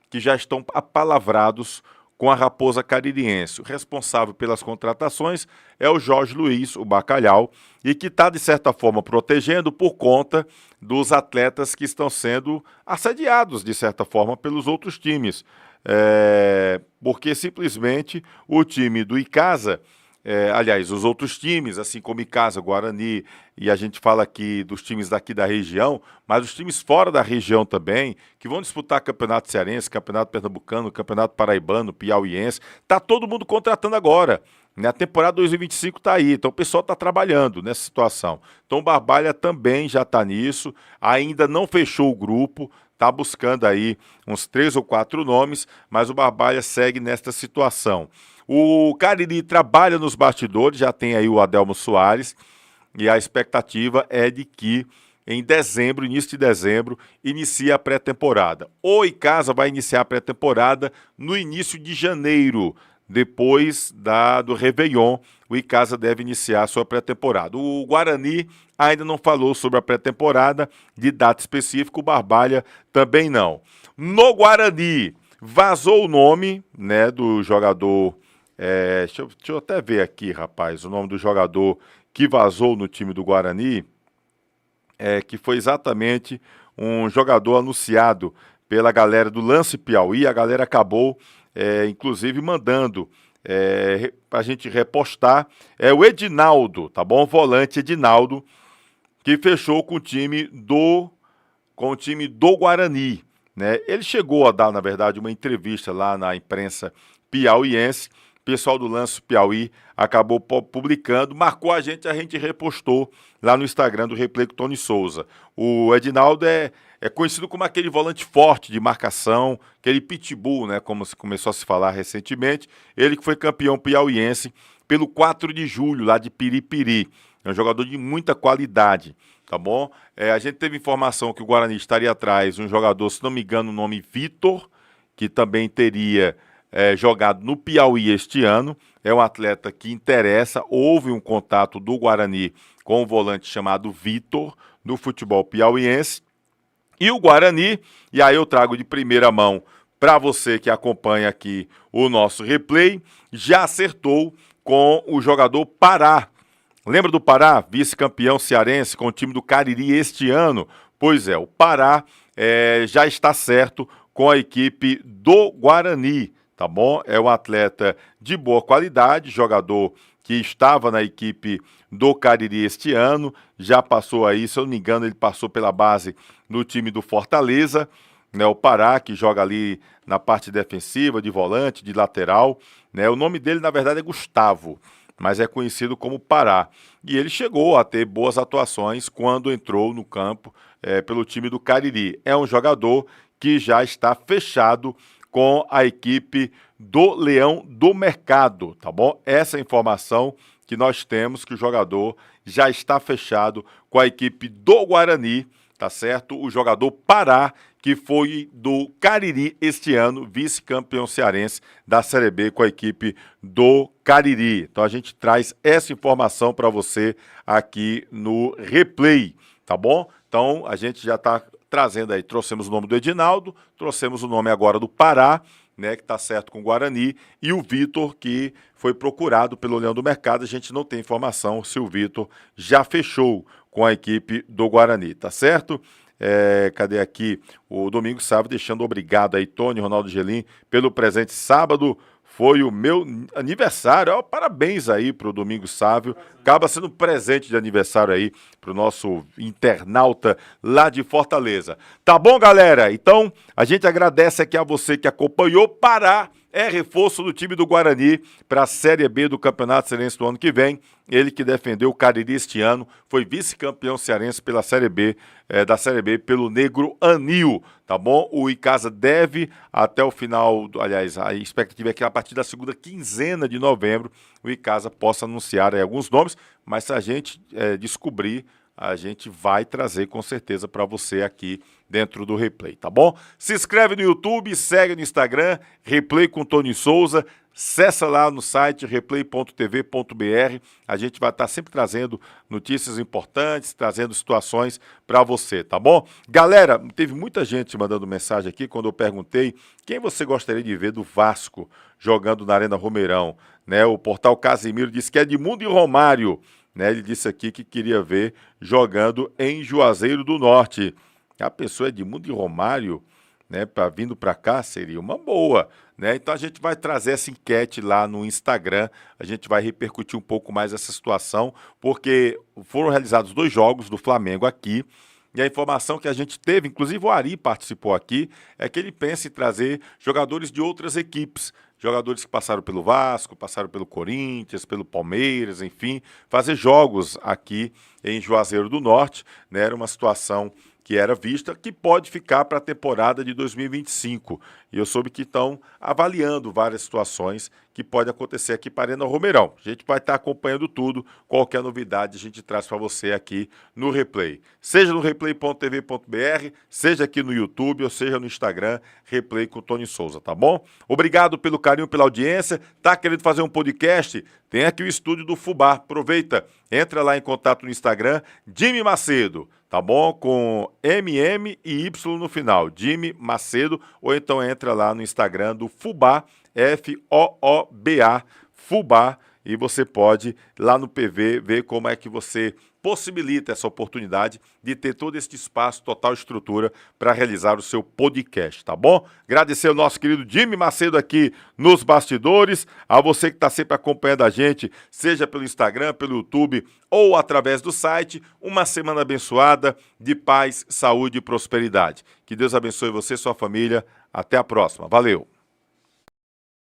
que já estão apalavrados com a Raposa Caririense. O responsável pelas contratações é o Jorge Luiz, o Bacalhau, e que está, de certa forma, protegendo por conta dos atletas que estão sendo assediados, de certa forma, pelos outros times. Porque simplesmente o time do Icasa, aliás, os outros times, assim como Icasa, Guarani, e a gente fala aqui dos times daqui da região, mas os times fora da região também, que vão disputar campeonato cearense, campeonato pernambucano, campeonato paraibano, piauiense, tá todo mundo contratando agora. A temporada 2025 está aí, então o pessoal está trabalhando nessa situação. Então o Barbalha também já está nisso, ainda não fechou o grupo, está buscando aí uns 3 ou 4 nomes, mas o Barbalha segue nesta situação. O Cariri trabalha nos bastidores, já tem aí o Adelmo Soares, e a expectativa é de que em dezembro, início de dezembro, inicia a pré-temporada. O Icasa vai iniciar a pré-temporada no início de janeiro, depois do Réveillon, o Icasa deve iniciar a sua pré-temporada. O Guarani ainda não falou sobre a pré-temporada, de data específica, o Barbalha também não. No Guarani, vazou o nome, né, do jogador, deixa eu até ver aqui, rapaz, o nome do jogador que vazou no time do Guarani, que foi exatamente um jogador anunciado pela galera do Lance Piauí. A galera acabou, inclusive, mandando para a gente repostar. É o Edinaldo, tá bom? Volante Edinaldo, que fechou com o time do Guarani, né? Ele chegou a dar, na verdade, uma entrevista lá na imprensa piauiense. O pessoal do Lance Piauí acabou publicando, marcou a gente repostou lá no Instagram do Replay com Tony Souza. O Edinaldo é conhecido como aquele volante forte de marcação, aquele pitbull, né, como se começou a se falar recentemente. Ele que foi campeão piauiense pelo 4 de julho, lá de Piripiri. É um jogador de muita qualidade, tá bom? A gente teve informação que o Guarani estaria atrás de um jogador, se não me engano, o nome Vitor, que também teria jogado no Piauí este ano. É um atleta que interessa. Houve um contato do Guarani com um volante chamado Vitor, do futebol piauiense. E o Guarani, e aí eu trago de primeira mão para você que acompanha aqui o nosso replay, já acertou com o jogador Pará. Lembra do Pará? Vice-campeão cearense com o time do Cariri este ano? Pois é, o Pará já está certo com a equipe do Guarani, tá bom? É um atleta de boa qualidade, jogador que estava na equipe do Cariri este ano, já passou aí, se eu não me engano, ele passou pela base no time do Fortaleza, né? O Pará, que joga ali na parte defensiva, de volante, de lateral, né? O nome dele, na verdade, é Gustavo, mas é conhecido como Pará. E ele chegou a ter boas atuações quando entrou no campo pelo time do Cariri. É um jogador que já está fechado com a equipe do Leão do Mercado, tá bom? Essa é a informação que nós temos, que o jogador já está fechado com a equipe do Guarani, tá certo? O jogador Pará, que foi do Cariri este ano, vice-campeão cearense da Série B com a equipe do Cariri. Então a gente traz essa informação para você aqui no replay, tá bom? Então a gente já está trazendo aí, trouxemos o nome do Edinaldo, trouxemos o nome agora do Pará, né, que está certo com o Guarani, e o Vitor, que foi procurado pelo Leão do Mercado. A gente não tem informação se o Vitor já fechou com a equipe do Guarani, tá certo? Cadê aqui o Domingos Sávio, deixando obrigado aí, Tony, Ronaldo Gelim, pelo presente. Sábado foi o meu aniversário. Parabéns aí pro Domingos Sávio. Acaba sendo um presente de aniversário aí pro nosso internauta lá de Fortaleza. Tá bom, galera? Então, a gente agradece aqui a você que acompanhou. Pará é reforço do time do Guarani para a Série B do Campeonato Cearense do ano que vem. Ele que defendeu o Cariri este ano, foi vice-campeão cearense pela Série B, da Série B pelo Negro Anil, tá bom? O Icasa deve até o final, aliás, a expectativa é que a partir da segunda quinzena de novembro o Icasa possa anunciar aí alguns nomes, mas se a gente descobrir, a gente vai trazer com certeza para você aqui dentro do Replay, tá bom? Se inscreve no YouTube, segue no Instagram, Replay com Tony Souza, acessa lá no site replay.tv.br, a gente vai estar sempre trazendo notícias importantes, trazendo situações para você, tá bom? Galera, teve muita gente mandando mensagem aqui quando eu perguntei quem você gostaria de ver do Vasco jogando na Arena Romeirão, né? O portal Casimiro disse que é Edmundo e Romário, né? Ele disse aqui que queria ver jogando em Juazeiro do Norte. A pessoa Edmundo e Romário, né, vindo para cá seria uma boa, né? Então a gente vai trazer essa enquete lá no Instagram, a gente vai repercutir um pouco mais essa situação, porque foram realizados 2 jogos do Flamengo aqui, e a informação que a gente teve, inclusive o Ari participou aqui, é que ele pensa em trazer jogadores de outras equipes, jogadores que passaram pelo Vasco, passaram pelo Corinthians, pelo Palmeiras, enfim, fazer jogos aqui em Juazeiro do Norte, né? Era uma situação que era vista, que pode ficar para a temporada de 2025. E eu soube que estão avaliando várias situações que pode acontecer aqui para a Arena Romeirão. A gente vai estar acompanhando tudo, qualquer novidade a gente traz para você aqui no Replay. Seja no replay.tv.br, seja aqui no YouTube ou seja no Instagram, Replay com Tony Souza, tá bom? Obrigado pelo carinho, pela audiência. Tá querendo fazer um podcast? Tem aqui o estúdio do Fubá. Aproveita, entra lá em contato no Instagram, Jimmy Macedo, tá bom? Com MM e Y no final, Jimmy Macedo, ou então entra lá no Instagram do Fubá, F-O-O-B-A, Fubá, e você pode, lá no PV, ver como é que você possibilita essa oportunidade de ter todo esse espaço, total estrutura para realizar o seu podcast, tá bom? Agradecer ao nosso querido Jimmy Macedo aqui nos bastidores, a você que está sempre acompanhando a gente, seja pelo Instagram, pelo YouTube ou através do site. Uma semana abençoada de paz, saúde e prosperidade. Que Deus abençoe você e sua família. Até a próxima. Valeu!